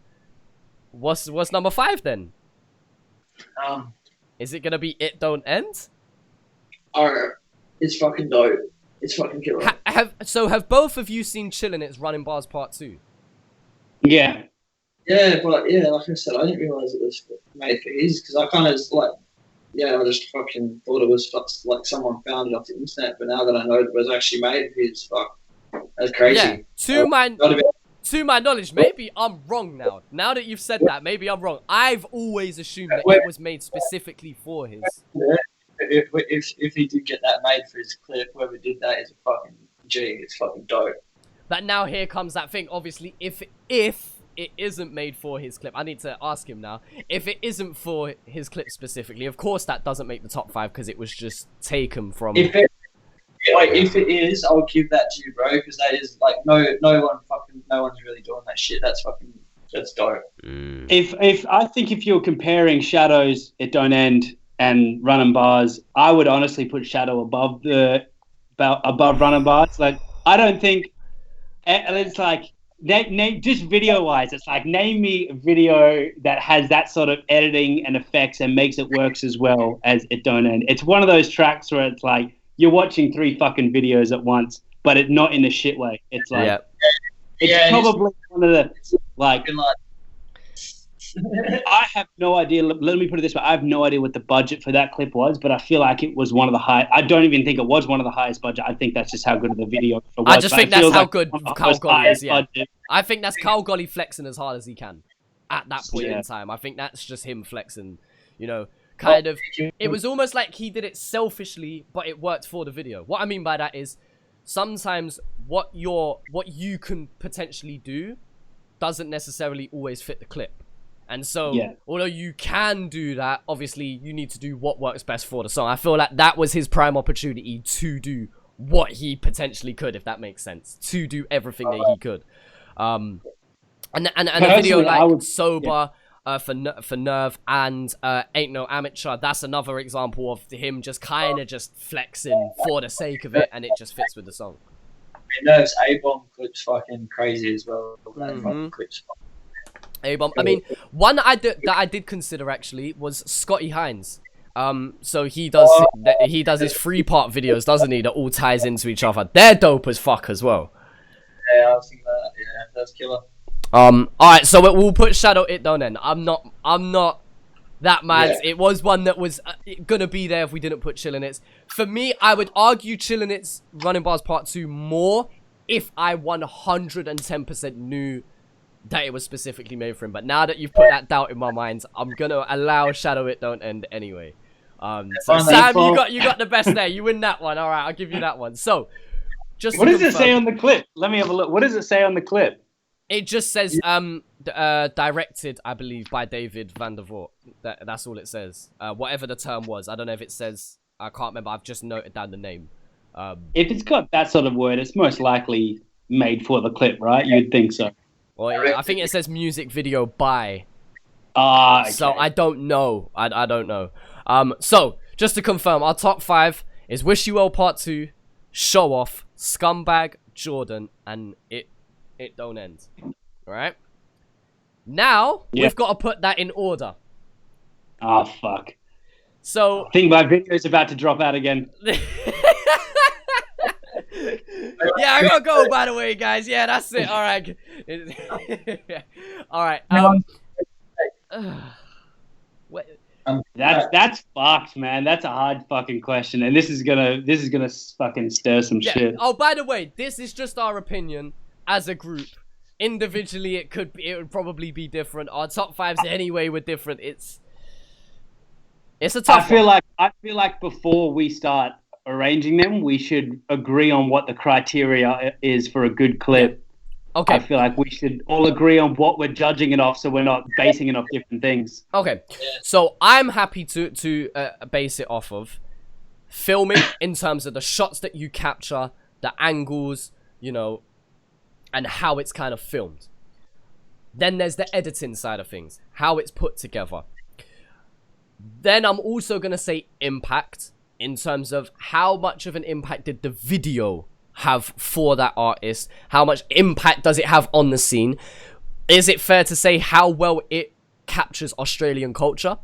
What's number 5 then? Is it gonna be It Don't End? It's fucking dope. It's fucking killer. Have both of you seen Chillin' It's Running Bars Part 2? Yeah. Yeah, but like I said, I didn't realise it was made for his, because I kind of I just fucking thought it was like someone found it off the internet, but now that I know it was actually made for his, that's crazy. Yeah, to my knowledge, maybe I'm wrong now. Now that you've said that, maybe I'm wrong. I've always assumed that it was made specifically for his. Yeah. If he did get that made for his clip, whoever did that is a fucking G. It's fucking dope. But now here comes that thing. Obviously, if it isn't made for his clip, I need to ask him now. If it isn't for his clip specifically, of course that doesn't make the top 5 because it was just taken from. If it is, I'll give that to you, bro, because that is like no one's really doing that shit. That's dope. If you're comparing Shadows, It Don't End, and Running Bars, I would honestly put Shadow above Running Bars. Like, I don't think it's like just video wise. It's like, name me a video that has that sort of editing and effects and makes it works as well as It Don't End. It's one of those tracks where it's like you're watching 3 fucking videos at once, but it's not in a shit way. It's like it's probably one of the like. I have no idea. Let me put it this way: I have no idea what the budget for that clip was, but I feel like it was one of the high. I don't even think it was one of the highest budget. I think that's just how good of the video was. I just think that's how good Carl Golly is. Yeah, I think that's Carl Golly flexing as hard as he can at that point in time. I think that's just him flexing. You know, kind of. It was almost like he did it selfishly, but it worked for the video. What I mean by that is, sometimes what you can potentially do doesn't necessarily always fit the clip. And so, although you can do that, obviously you need to do what works best for the song. I feel like that was his prime opportunity to do what he potentially could, if that makes sense. To do everything that he could. And a video like Sober for Nerve and Ain't No Amateur, that's another example of him just kind of just flexing for the sake of it, and it just fits with the song. Nerve's A-Bomb clip's fucking crazy as well. Clips. A-bomb. I mean, one that I did consider actually was Scotty Hines. So he does his 3-part videos, doesn't he? That all ties into each other. They're dope as fuck as well. Yeah, I was thinking that. Yeah, that's killer. Alright, so we'll put Shadow It down then. I'm not that mad. Yeah. It was one that was gonna be there if we didn't put Chillin' It's. For me, I would argue Chillin' It's Running Bars Part 2 more if I 110% knew that it was specifically made for him. But now that you've put that doubt in my mind, I'm gonna allow Shadow It Don't End anyway. So Sam, you got the best there. You win that one. Alright, I'll give you that one. So just what does it say on the clip? Let me have a look. What does it say on the clip? It just says directed, I believe, by David Van der Voort. That's all it says. Whatever the term was. I don't know if it says, I can't remember. I've just noted down the name. If it's got that sort of word, it's most likely made for the clip, right? You'd think so. Well, I think it says music video by. Okay. So I don't know. I don't know. So just to confirm, our top 5 is Wish You Well Part 2, Show Off, Scumbag, Jordan, and It Don't End. Alright? Now, we've got to put that in order. Oh, fuck. So... I think my video's about to drop out again. Yeah, I gotta go, by the way, guys. Yeah, that's it. Alright. Alright. That's fucked, man. That's a hard fucking question, and this is gonna fucking stir some shit. Oh, by the way, this is just our opinion as a group. Individually, it would probably be different. Our top 5s anyway were different. It's a tough. I feel like before we start arranging them, we should agree on what the criteria is for a good clip. Okay. I feel like we should all agree on what we're judging it off, so we're not basing it off different things. Okay. So I'm happy to base it off of filming in terms of the shots that you capture, the angles, you know, and how it's kind of filmed. Then there's the editing side of things, how it's put together. Then I'm also going to say impact in terms of how much of an impact did the video have for that artist? How much impact does it have on the scene? Is it fair to say how well it captures Australian culture?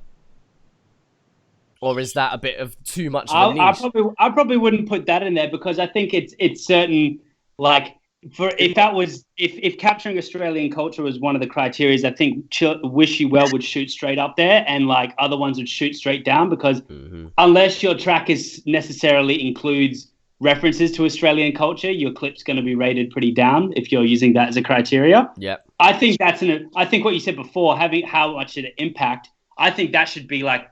Or is that a bit of too much of a niche? I probably wouldn't put that in there, because I think it's certain, like, if capturing Australian culture was one of the criteria, I think Wish You Well would shoot straight up there, and like other ones would shoot straight down, because unless your track is necessarily includes references to Australian culture, your clip's going to be rated pretty down if you're using that as a criteria. Yeah, I think I think what you said before, having how much did it impact, I think that should be like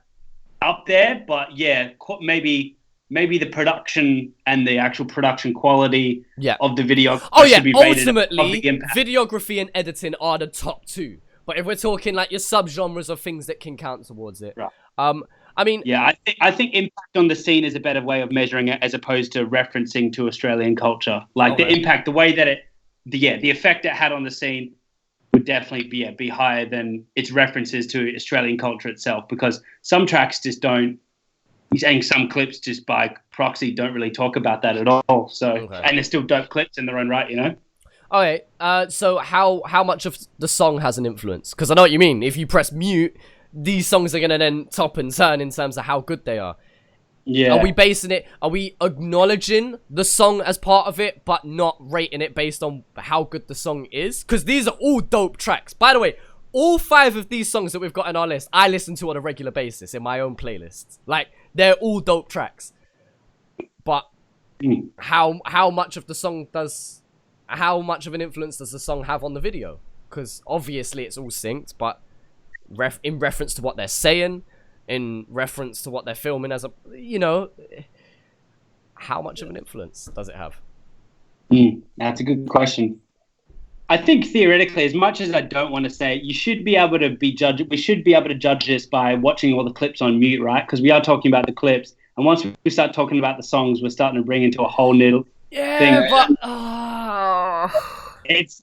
up there. But yeah, maybe the production and the actual production quality of the video. Oh yeah, ultimately, videography and editing are the top 2. But if we're talking like your subgenres of things that can count towards it, right. I mean, yeah, I think impact on the scene is a better way of measuring it, as opposed to referencing to Australian culture. Like the impact, the way that the effect it had on the scene would definitely be higher than its references to Australian culture itself, because some tracks just don't. He's saying some clips just by proxy don't really talk about that at all. So, and they're still dope clips in their own right, you know? Okay, so how much of the song has an influence? Because I know what you mean. If you press mute, these songs are going to then top and turn in terms of how good they are. Yeah. Are we acknowledging the song as part of it, but not rating it based on how good the song is? Because these are all dope tracks. By the way, all 5 of these songs that we've got on our list, I listen to on a regular basis in my own playlists. Like, they're all dope tracks. But how much of the song how much of an influence does the song have on the video? Because obviously it's all synced, but in reference to what they're saying, in reference to what they're filming as a, you know, how much of an influence does it have? That's a good question. I think theoretically, as much as I don't want to say it, you should be able to we should be able to judge this by watching all the clips on mute, right? Because we are talking about the clips, and once we start talking about the songs, we're starting to bring into a whole new thing. But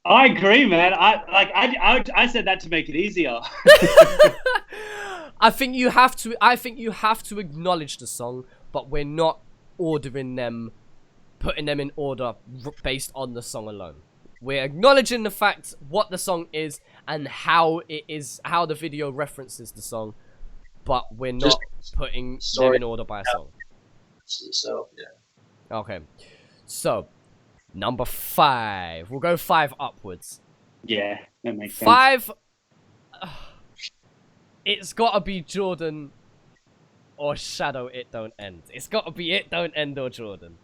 I agree, man. I said that to make it easier. I think you have to acknowledge the song, but we're not ordering them, putting them in order based on the song alone. We're acknowledging the fact what the song is and how the video references the song, but we're not putting them in order by a song. So, yeah. Okay. So, number 5. We'll go 5 upwards. Yeah, that makes sense. 5. It's gotta be Jordan or Shadow It Don't End. It's gotta be It Don't End or Jordan.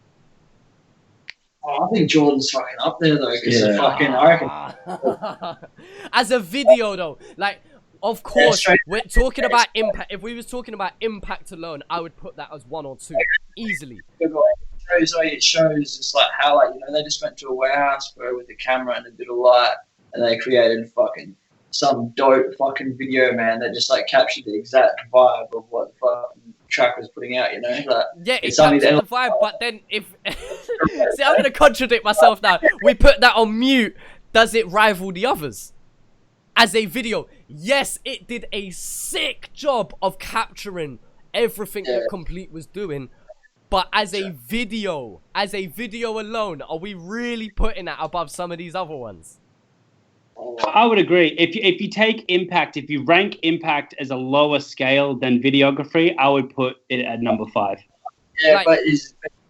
Oh, I think Jordan's fucking up there though, because I reckon. As a video though, like, of course, we're talking about impact. If we was talking about impact alone, I would put that as 1 or 2 easily. It shows just like how, like, you know, they just went to a warehouse, bro, with a camera and a bit of light, and they created fucking some dope fucking video, man, that just like captured the exact vibe of what the fucking track was putting out, you know? Like, yeah, it captured the vibe, but then if see, I'm gonna contradict myself now. We put that on mute. Does it rival the others? As a video, yes, it did a sick job of capturing everything that Complete was doing. But as a video alone, are we really putting that above some of these other ones? I would agree. If you take impact, if you rank impact as a lower scale than videography, I would put it at number 5. Yeah, like,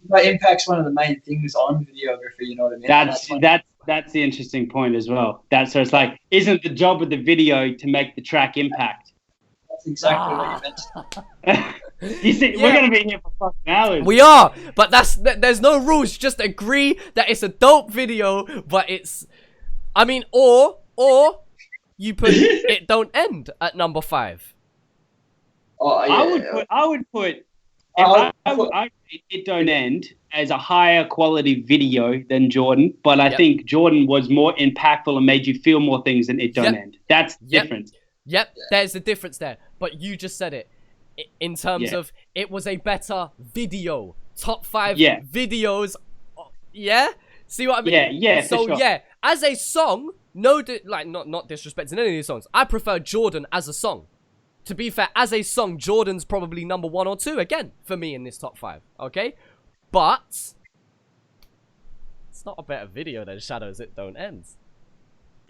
but impact's one of the main things on videography. You know what I mean? That's the interesting point as well. So it's like, isn't the job of the video to make the track impact? That's exactly what you meant. You see, we're gonna be here for fucking hours. We are, but there's no rules. Just agree that it's a dope video, but it's, I mean, or you put It Don't End at number 5. Oh, yeah. I would put It Don't End as a higher quality video than Jordan, but I think Jordan was more impactful and made you feel more things than It Don't End. That's the difference. Yep, there's a difference there. But you just said it. In terms of, it was a better video. Top 5 videos. Yeah? See what I mean? Yeah, so, for sure. as a song, not disrespecting any of these songs, I prefer Jordan as a song. To be fair, as a song, Jordan's probably number 1 or 2 again for me in this top 5. Okay? But it's not a better video than Shadows It Don't End.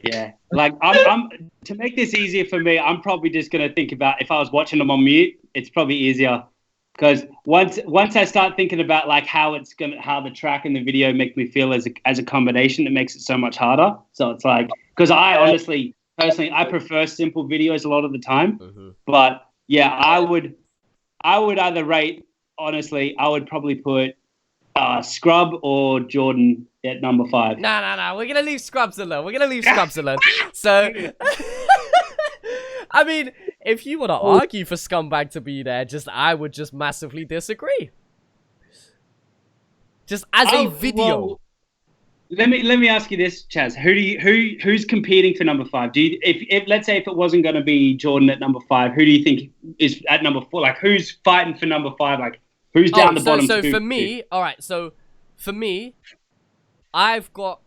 Yeah, like I'm to make this easier for me, I'm probably just gonna think about, if I was watching them on mute, it's probably easier, because once I start thinking about like how the track and the video make me feel as a combination, it makes it so much harder. So it's like, because I honestly, personally, I prefer simple videos a lot of the time, but yeah, I would either rate, honestly, I would probably put Scrub or Jordan at number 5. No. We're gonna leave Scrubs alone. So, I mean, if you want to argue for Scumbag to be there, I would just massively disagree. Just as a video. Well, let me ask you this, Chaz. Who's competing for number 5? If let's say if it wasn't going to be Jordan at number 5, who do you think is at number 4? Like, who's fighting for number 5? Like, who's down the bottom? So for me, all right. So for me, I've got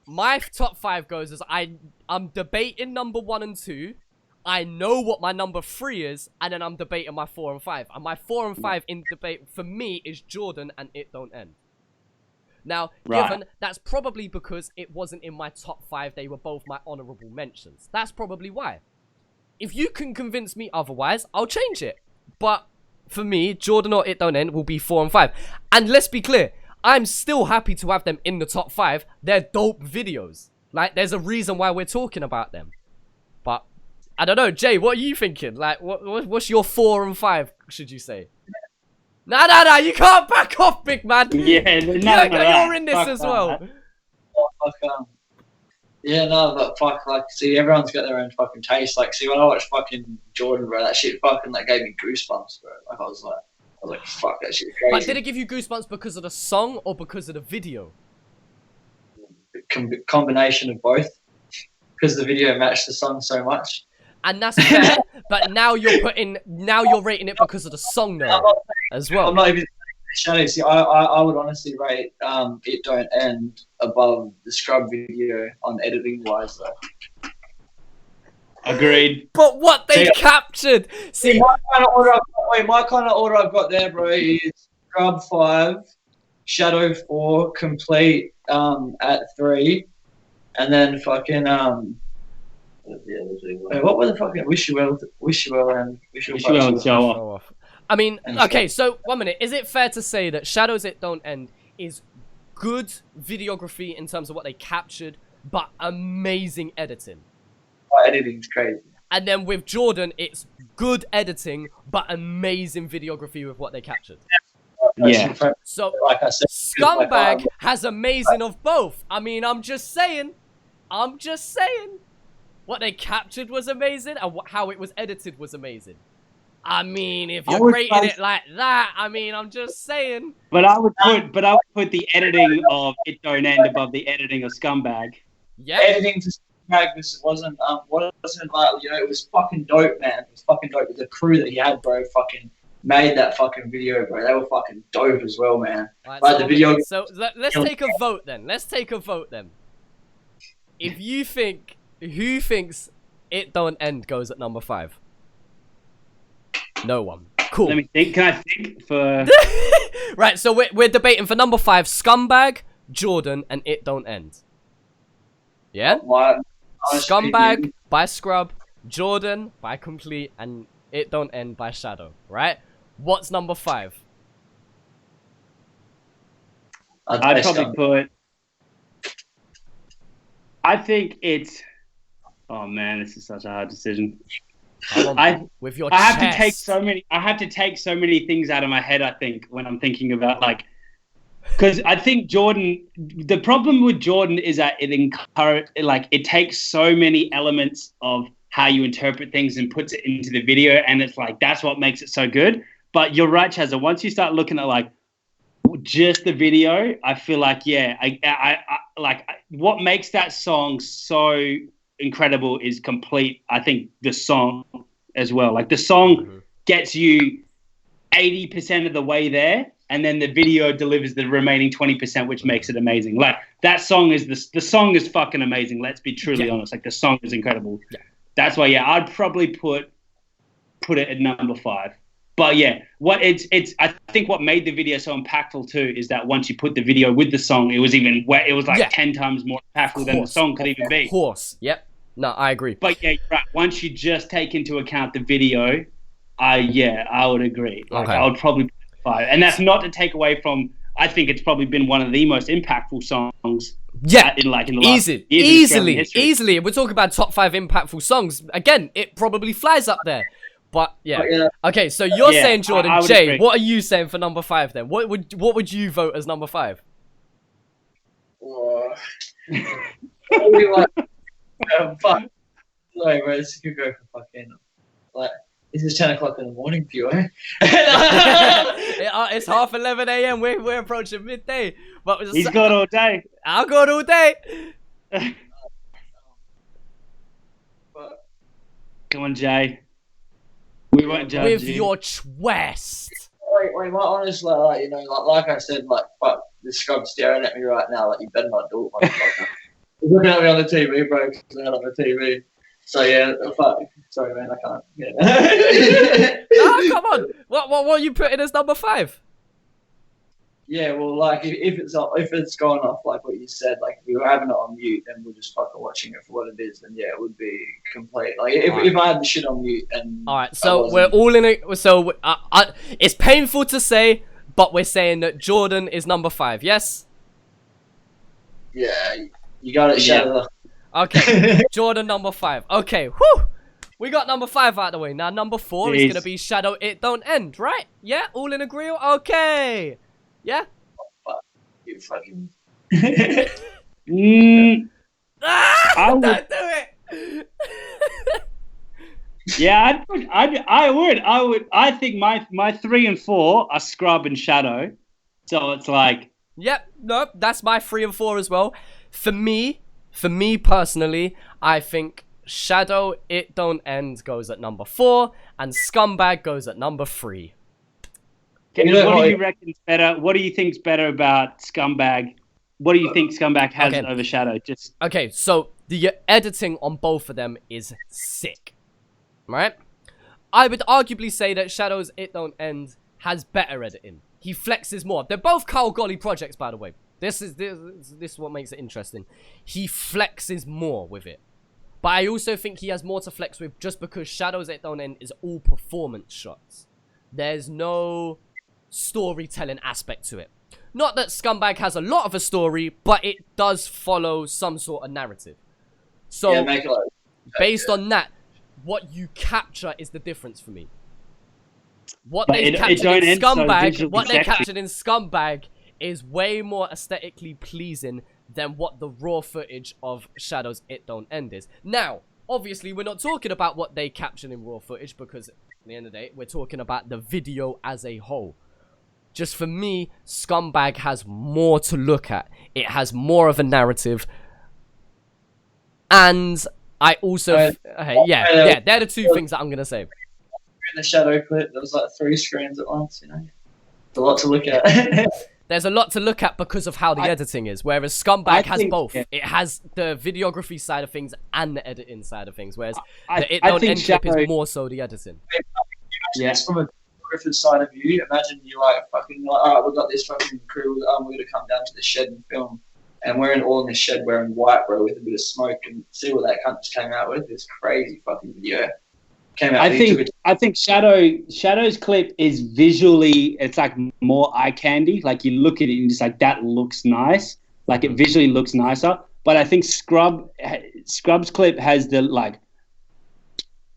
my top 5 goes as I'm debating number 1 and 2. I know what my number 3 is, and then I'm debating my 4 and 5. And my 4 and 5 in debate for me is Jordan and It Don't End. Now, given that's probably because it wasn't in my top 5, they were both my honorable mentions. That's probably why. If you can convince me otherwise, I'll change it. But for me, Jordan or It Don't End will be 4 and 5. And let's be clear, I'm still happy to have them in the top 5. They're dope videos. Like, there's a reason why we're talking about them. But I don't know, Jay, what are you thinking? Like, what's your 4 and 5, should you say? No, you can't back off, big man. Yeah, you're in this as well. Yeah, no, but fuck, like, see, everyone's got their own fucking taste. Like, see, when I watched fucking Jordan, bro, that shit fucking, like, gave me goosebumps, bro. Like, I was like, fuck, that shit crazy. But did it give you goosebumps because of the song or because of the video? Combination of both. Because the video matched the song so much. And that's fair, but now you're rating it because of the song though, as well. I'm not even Shadow. See, I would honestly rate It Don't End above the Scrub video on editing wise though. Agreed. But what they captured, see, my kind of order I've got there, bro, is Scrub 5, Shadow 4, Complete at 3, And then fucking wait, what were the fucking Wish You Well and Wish You Well and Show Off. I mean, And okay, so 1 minute. Is it fair to say that Shadows It Don't End is good videography in terms of what they captured, but amazing editing? Editing's crazy. And then with Jordan, it's good editing, but amazing videography with what they captured. Yeah. So, Like I said, Scumbag has amazing of both. I mean, I'm just saying. What they captured was amazing, and how it was edited was amazing. I mean, if you're rating it like that, I mean, I'm just saying. But I would put the editing of It Don't End above the editing of Scumbag. Yeah. editing to Scumbag wasn't like, you know, it was fucking dope, man. It was fucking dope. The crew that he had, bro, fucking made that fucking video, bro. They were fucking dope as well, man. Right, like the video. So let's take a vote then. If you think, who thinks It Don't End goes at number 5? No one. Cool. Let me think. Can I think for? Right, so we're debating for number 5: Scumbag, Jordan, and It Don't End. Yeah. Scumbag by Scrub, Jordan by Complete, and It Don't End by Shadow. Right. What's number 5? I'd probably put. I think it's. Oh man, this is such a hard decision. With your I have chest. to take so many. I have to take so many things out of my head. I think when I'm thinking about because I think Jordan. The problem with Jordan is that it takes so many elements of how you interpret things and puts it into the video, and it's like that's what makes it so good. But you're right, Chazza. Once you start looking at just the video, I feel like what makes that song so incredible is Complete. I think the song as well. Like the song gets you 80% of the way there, and then the video delivers the remaining 20%, which makes it amazing. Like that song is the song is fucking amazing. Let's be truly honest. Like the song is incredible. Yeah. That's why I'd probably put it at number 5. But yeah, I think what made the video so impactful too is that once you put the video with the song, it was 10 times more impactful than the song could even be. Of course, yep. No, I agree. But yeah, right. Once you just take into account the video, I would agree. I would probably put 5, and that's not to take away from. I think it's probably been one of the most impactful songs. Yeah, in the last easily. We're talking about top 5 impactful songs. Again, it probably flies up there. But yeah. Okay, so you're saying Jordan. I Jay, agree. what are you saying for number 5 then? What would you vote as number 5? Fuck. Sorry, bro. This could go for fucking this is 10 o'clock in the morning for you, eh? It's 11:30 a.m. We're approaching midday. But he's got all day. I'll go all day. Come on, Jay. We won't judge with you. your chest. Wait, my honest, like I said, fuck, this scrub's staring at me right now. You better not do it, motherfucker. He's looking at me on the TV, bro. He's looking on the TV. So yeah, fuck. Sorry, man, I can't. Yeah. No, come on. What are you putting as number 5? Yeah, well, if it's gone off like what you said, if we were having it on mute and we're just fucking watching it for what it is, then yeah, it would be complete. If I had the shit on mute and. All right, so we're all in it. So it's painful to say, but we're saying that Jordan is number 5. Yes. Yeah, you got it, Chazza. Okay, Jordan number 5. Okay, whew. We got number 5 out of the way. Now number 4 is gonna be Shadow It Don't End, right? Yeah, all in agreement. Okay. Yeah. Oh, fuck. You fucking. Don't do it. Yeah, I would. I think my 3 and 4 are Scrub and Shadow, so it's like. Yep. No, that's my 3 and 4 as well. For me personally, I think Shadow It Don't End goes at number 4, and Scumbag goes at number 3. What do you reckon's better? What do you think's better about Scumbag? What do you think Scumbag has over Shadow? Okay, so the editing on both of them is sick, right? I would arguably say that Shadow's It Don't End has better editing. He flexes more. They're both Kyle Golly projects, by the way. This is what makes it interesting. He flexes more with it. But I also think he has more to flex with just because Shadows It Don't End is all performance shots. There's no storytelling aspect to it. Not that Scumbag has a lot of a story, but it does follow some sort of narrative. So, Yeah, based on that, what you capture is the difference for me. What But they it captured don't in end so Scumbag, visually what they sexy. captured in Scumbag is way more aesthetically pleasing than what the raw footage of Shadows It Don't End is. Now, obviously, we're not talking about what they captured in raw footage because at the end of the day, we're talking about the video as a whole. Just for me, Scumbag has more to look at. It has more of a narrative. And I also... yeah, they're the two things that I'm going to say. In the shadow clip, there was like 3 screens at once, you know. There's a lot to look at. There's a lot to look at because of how the editing is, whereas Scumbag has both. Yeah. It has the videography side of things and the editing side of things, whereas I the It Don't think End clip Shadow- is more so the editing. Yeah. It's from a Griffith's side of view. Imagine you're like, all right, we've got this fucking crew, we're going to come down to the shed and film. And we're all in this shed wearing white, bro, with a bit of smoke, and see what that cunt just came out with. This crazy fucking video. I think Shadow's clip is visually, it's like more eye candy. Like you look at it and just like, that looks nice. Like it visually looks nicer. But I think Scrub's clip has the like,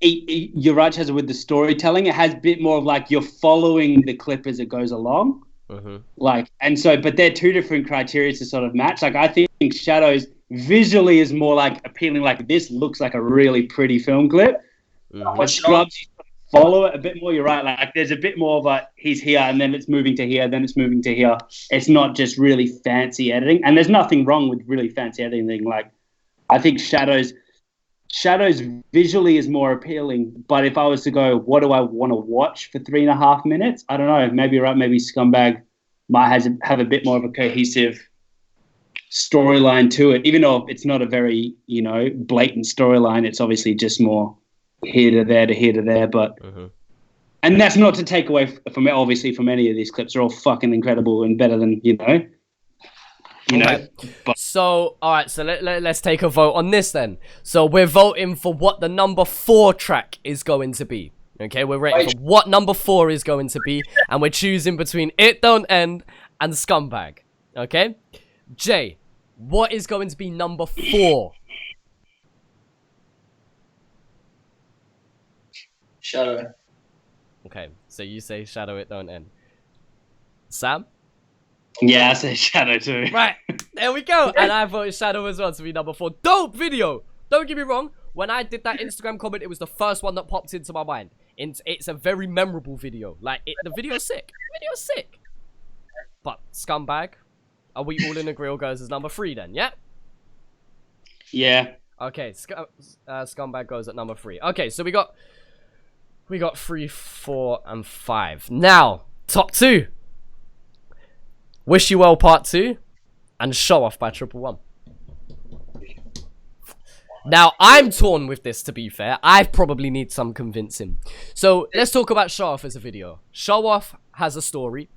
you're right, Chazza, with the storytelling. It has a bit more of like you're following the clip as it goes along. Like, and so, but they're two different criteria to sort of match. Like I think Shadows visually is more like appealing. Like this looks like a really pretty film clip. But Scrubs, you follow it a bit more. You're right. Like there's a bit more of a he's here and then it's moving to here, then it's moving to here. It's not just really fancy editing, and there's nothing wrong with really fancy editing. Like I think Shadows visually is more appealing. But if I was to go, what do I want to watch for 3.5 minutes? I don't know. Maybe you're right. Maybe Scumbag might have a bit more of a cohesive storyline to it, even though it's not a very blatant storyline. It's obviously just more here to there to here to there, but and that's not to take away from obviously from any of these clips. They're all fucking incredible and better than but So all right, so let's take a vote on this then. So we're voting for what the number 4 track is going to be. Okay, we're rating for what number 4 is going to be, and we're choosing between It Don't End and Scumbag. Okay, Jay, what is going to be number 4? Shadow. Okay, so you say Shadow It Don't End. Sam? yeah, I say Shadow too. Right, there we go. And I voted Shadow as well to be number 4. Dope video! Don't get me wrong. When I did that Instagram comment, it was the first one that popped into my mind. It's a very memorable video. Like, the video's sick. But Scumbag, are we all in agreement goes as number 3 then, yeah? Yeah. Okay, Scumbag goes at number 3. Okay, so we got 3, 4, and 5. Now, top 2. Wish You Well Part 2 and Show Off by 111. Now, I'm torn with this, to be fair. I probably need some convincing. So, let's talk about Show Off as a video. Show Off has a story.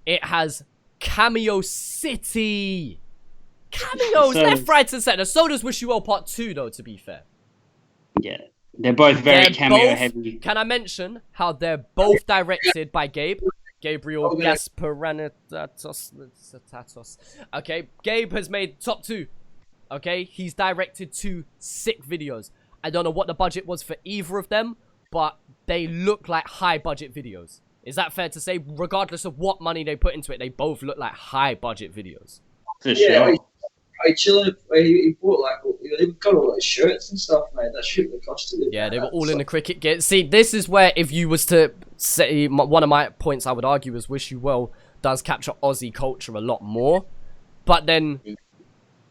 It has Cameo City. Cameos, left, right, and center. So does Wish You Well Part 2, though, to be fair. Yeah. They're both very cameo heavy. Can I mention how they're both directed by Gabriel Gasparanatos. Okay, Gabe has made top 2. Okay, he's directed 2 sick videos. I don't know what the budget was for either of them, but they look like high budget videos. Is that fair to say? Regardless of what money they put into it, they both look like high budget videos. For sure. He bought he got all those shirts and stuff, mate. That shit would cost it. Yeah, they were all in the cricket gear. See, this is where if you was to say one of my points, I would argue is Wish You Well does capture Aussie culture a lot more, but then.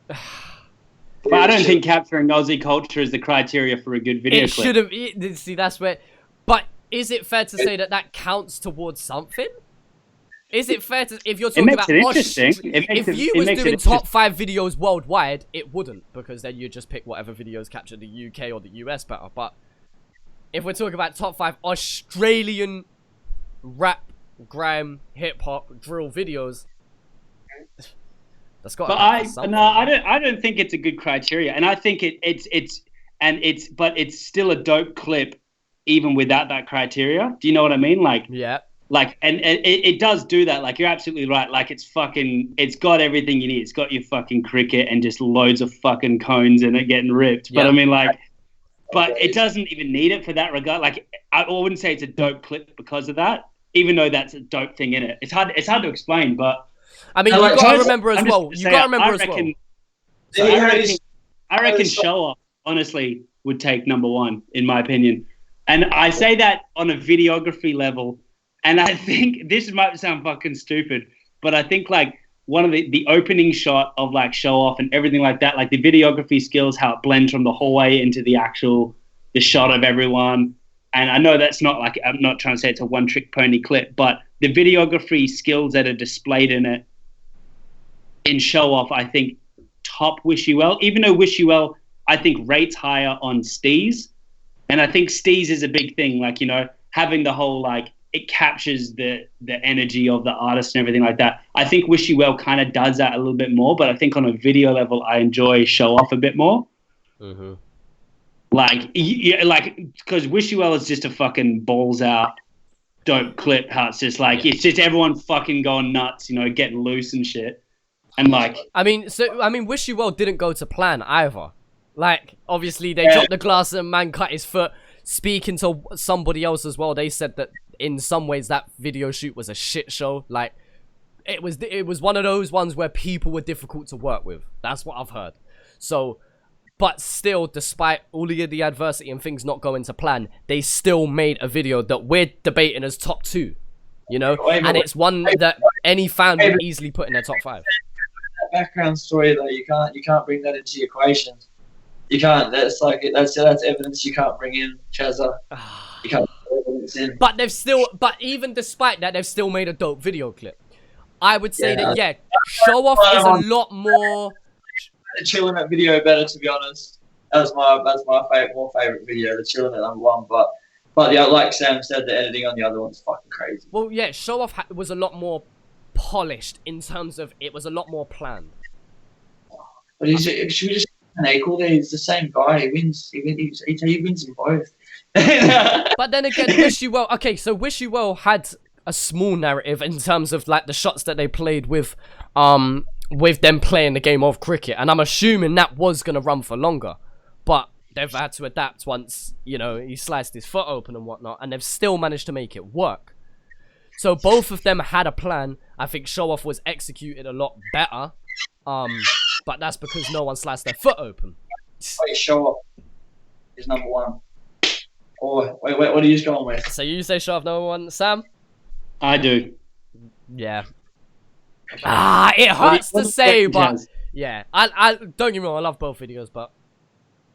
But I don't think capturing Aussie culture is the criteria for a good video It clip. shouldn't. See, that's where. But is it fair to say that counts towards something? Is it fair to if you're talking about interesting? If you was doing top 5 videos worldwide, it wouldn't, because then you just pick whatever videos capture the UK or the US better. But if we're talking about top 5 Australian rap, grime, hip hop, drill videos, That's got. But I don't think it's a good criteria, and I think but it's still a dope clip, even without that criteria. Do you know what I mean? Like, yeah. Like, and it does do that. Like, you're absolutely right. Like, it's got everything you need. It's got your fucking cricket and just loads of fucking cones in it getting ripped. But I mean, like, but it doesn't even need it for that regard. Like, I wouldn't say it's a dope clip because of that, even though that's a dope thing in it. It's hard to explain, but I mean, you gotta remember as well. You gotta remember as well. I reckon Show Off honestly would take number one in my opinion, and I say that on a videography level. And I think this might sound fucking stupid, but I think like one of the opening shot of like Show Off and everything like that, like the videography skills, how it blends from the hallway into the shot of everyone. And I know that's not like, I'm not trying to say it's a one trick pony clip, but the videography skills that are displayed in it in Show Off, I think top Wish You Well, even though Wish You Well, I think rates higher on Steez. And I think Steez is a big thing. Like, you know, having the whole, like, it captures the energy of the artist and everything like that. I think Wish You Well kind of does that a little bit more, but I think on a video level, I enjoy Show Off a bit more. Mm-hmm. Like, because Wish You Well is just a fucking balls out dope clip. How it's just like, it's just everyone fucking going nuts, you know, getting loose and shit. And like, I mean, Wish You Well didn't go to plan either. Like, obviously they dropped the glass and man cut his foot. Speaking to somebody else as well, they said that in some ways that video shoot was a shit show. Like, it was one of those ones where people were difficult to work with. That's what I've heard. So, but still, despite all of the adversity and things not going to plan, they still made a video that we're debating as top 2. You know, and it's one that any fan would easily put in their top 5. That background story though, you can't bring that into the equation. You can't. That's evidence you can't bring in, Chazza. You can't bring evidence in. But even despite that, they've still made a dope video clip. I would say that Show Off is a lot more. The chilling at video better, to be honest. That's my favorite video. The chilling at number 1, but yeah, like Sam said, the editing on the other one's fucking crazy. Well, yeah, Show Off was a lot more polished in terms of it was a lot more planned. But should we just equal there? He's the same guy. He wins. He wins in both. But then again, Wish You Well. Okay, so Wish You Well had a small narrative in terms of like the shots that they played with them playing the game of cricket, and I'm assuming that was gonna run for longer, but they've had to adapt once, you know, he sliced his foot open and whatnot, and they've still managed to make it work. So both of them had a plan. I think Show Off was executed a lot better, but that's because no one sliced their foot open. Wait, Show Off is number 1. Or wait, what are you going with? So you say Show Off number 1, Sam? I do. Yeah. It hurts to say, but yeah, I don't get me wrong, I love both videos, but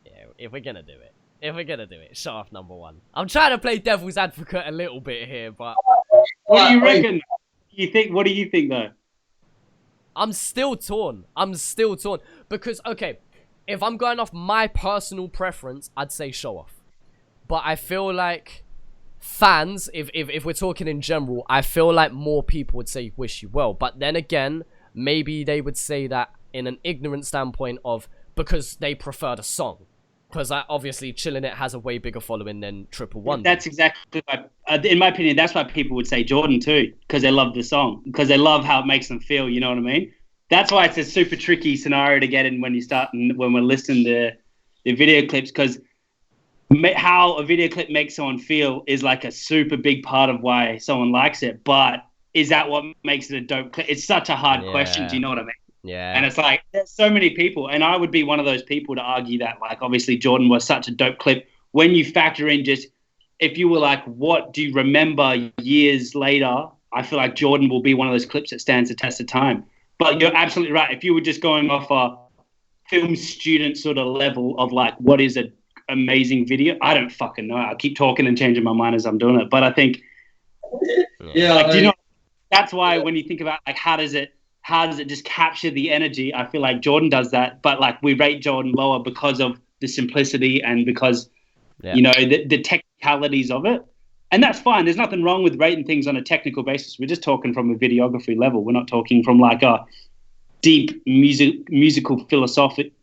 yeah, if we're gonna do it, Show Off number 1. I'm trying to play devil's advocate a little bit here, but what do you reckon? What do you think though? I'm still torn because okay, if I'm going off my personal preference, I'd say Show Off, but I feel like fans, if we're talking in general, I feel like more people would say Wish You Well. But then again, maybe they would say that in an ignorant standpoint of because they prefer the song. Because obviously Chillin' It has a way bigger following than Triple One. That's exactly why, in my opinion, that's why people would say Jordan too, because they love the song, because they love how it makes them feel, you know what I mean? That's why it's a super tricky scenario to get in when we're listening to the video clips, because how a video clip makes someone feel is like a super big part of why someone likes it. But is that what makes it a dope clip? It's such a hard question. Do you know what I mean? Yeah. And it's like, there's so many people, and I would be one of those people to argue that, like, obviously Jordan was such a dope clip. When you factor in just, if you were like, what do you remember years later? I feel like Jordan will be one of those clips that stands the test of time. But you're absolutely right. If you were just going off a film student sort of level of like, what is a amazing video, I don't fucking know. I keep talking and changing my mind as I'm doing it, but I think do you know, that's why when you think about like how does it just capture the energy, I feel like Jordan does that, but like we rate Jordan lower because of the simplicity and because you know the technicalities of it, and that's fine. There's nothing wrong with rating things on a technical basis. We're just talking from a videography level. We're not talking from like a deep musical philosophy,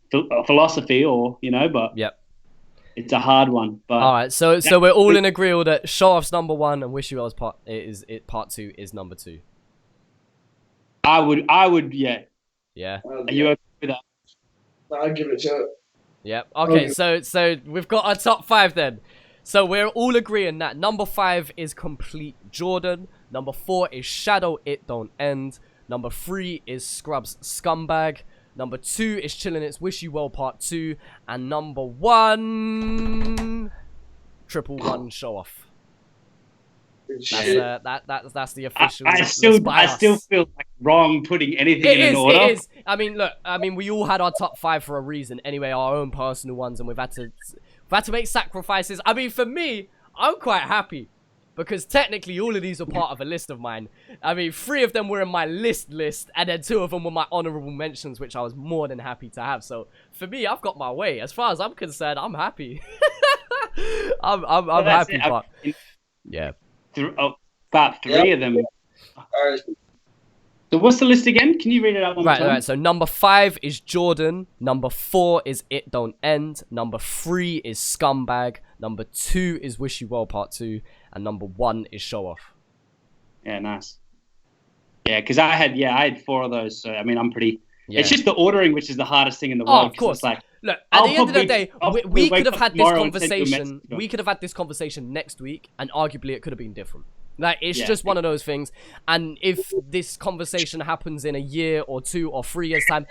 or but Yep. it's a hard one. But All right, so we're all in agreement that Show Off's number 1 and Wish You Well's part 2 is number 2. I would, yeah. Yeah. Are you okay with that? I'll give it to it. Yep. Okay, so we've got our top 5 then. So we're all agreeing that number 5 is Complete Jordan. Number 4 is Shadow It Don't End. Number 3 is Scrubs Scumbag. Number 2 is Chillin' It's Wish You Well Part 2. And number 1... 111 Show Off. That's the official. I still feel like wrong putting anything in an order. It is. I mean, look. I mean, we all had our top 5 for a reason. Anyway, our own personal ones, and we've had to make sacrifices. I mean, for me, I'm quite happy because technically all of these are part of a list of mine. I mean, 3 of them were in my list, and then 2 of them were my honorable mentions, which I was more than happy to have. So for me, I've got my way. As far as I'm concerned, I'm happy. I'm happy, but yeah. About 3 of them. So what's the list again? Can you read it out one more time? Right. So number 5 is Jordan. Number 4 is It Don't End. Number 3 is Scumbag. Number 2 is Wish You Well Part 2. And number 1 is Show Off. Yeah, nice. Yeah, because I had 4 of those. So I mean, I'm pretty. Yeah. It's just the ordering, which is the hardest thing in the world. Oh, of course. It's like, look, at the end of the day, we could have had this conversation. We could have had this conversation next week, and arguably it could have been different. Like, it's just one of those things. And if this conversation happens in a year or 2 or 3 years' time,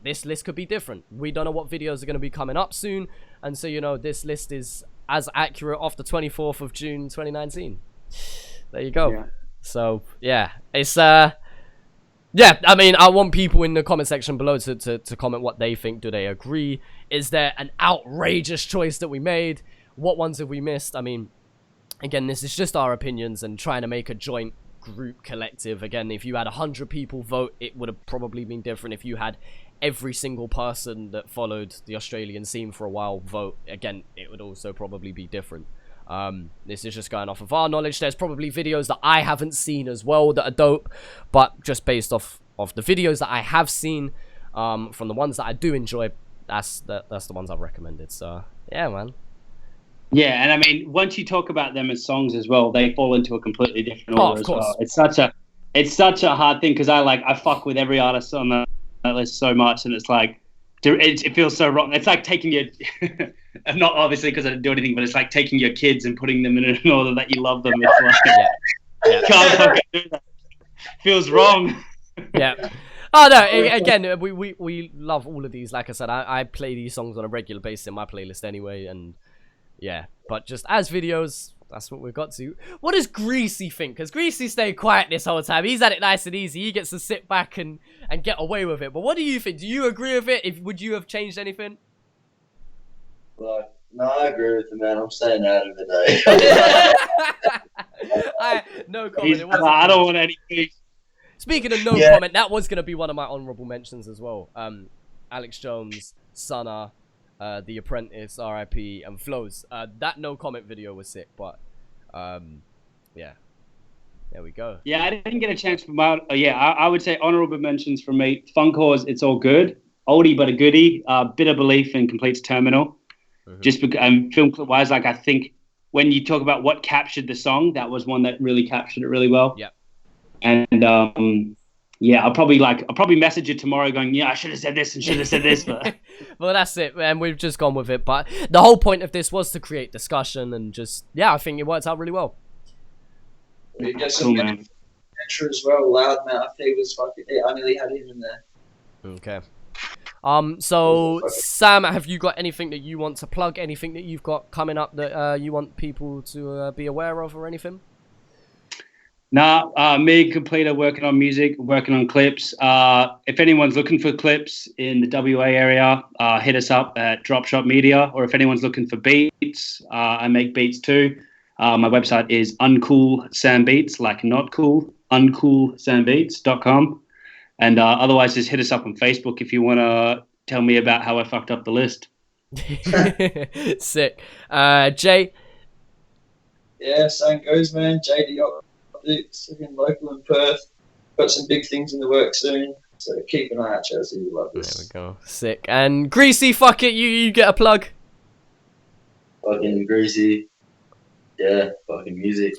this list could be different. We don't know what videos are going to be coming up soon. And so, this list is as accurate off the 24th of June, 2019. There you go. Yeah. So, yeah. It's, yeah, I mean, I want people in the comment section below to comment what they think. Do they agree? Is there an outrageous choice that we made? What ones have we missed? I mean, again, this is just our opinions and trying to make a joint group collective. Again, if you had 100 people vote, it would have probably been different. If you had every single person that followed the Australian scene for a while vote, again, it would also probably be different. This is just going off of our knowledge. There's probably videos that I haven't seen as well that are dope, but just based off the videos that I have seen, from the ones that I do enjoy, that's the ones I've recommended. So yeah, man. Yeah, and I mean, once you talk about them as songs as well, they fall into a completely different order as well. It's such a hard thing because I fuck with every artist on that list so much, and it's like it feels so wrong. It's like taking your not obviously because I didn't do anything, but it's like taking your kids and putting them in an order that you love them. It's like can't fucking do that. Feels wrong. Yeah. Oh no! Again, we love all of these. Like I said, I play these songs on a regular basis in my playlist anyway, and yeah. But just as videos, that's what we've got to. What does Greasy think? Because Greasy stayed quiet this whole time. He's had it nice and easy. He gets to sit back and get away with it. But what do you think? Do you agree with it? Would you have changed anything? Like, no, I agree with you, man. I'm staying out of it, no comment. I don't want anything. Speaking of no comment, that was going to be one of my honourable mentions as well. Alex Jones, Sana, The Apprentice, R.I.P. and Flows. That no comment video was sick, but yeah. There we go. Yeah, I didn't get a chance for my... I would say honourable mentions from me. Funkors, It's All Good. Oldie but a goodie. Bit of Belief and Completes Terminal. Just because film clip wise, like I think when you talk about what captured the song, that was one that really captured it really well. Yeah. And I'll probably message you tomorrow going, yeah, I should have said this and should have said this. But well, that's it, and we've just gone with it. But the whole point of this was to create discussion and just I think it worked out really well. We get some good extra as well. Loudmouth, he was fucking. I nearly had him in there. Okay. So Sam, have you got anything that you want to plug? Anything that you've got coming up that you want people to be aware of or anything? Nah, me and Complete are working on music, working on clips. If anyone's looking for clips in the WA area, hit us up at Dropshot Media. Or if anyone's looking for beats, I make beats too. My website is Uncool Sam Beats, like not cool, uncoolsambeats.com. And otherwise, just hit us up on Facebook if you want to tell me about how I fucked up the list. Sick. Jay? Yeah, same goes, man. JD Optics, local in Perth. Got some big things in the works soon. So keep an eye out, Chelsea. You love There we this. go. Sick. And Greasy, fuck it, you get a plug. Fucking Greasy. Yeah, fucking music.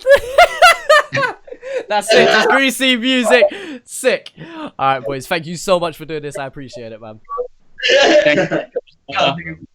That's it, just Greasy music. Sick. Alright, boys, thank you so much for doing this. I appreciate it, man. Thank you.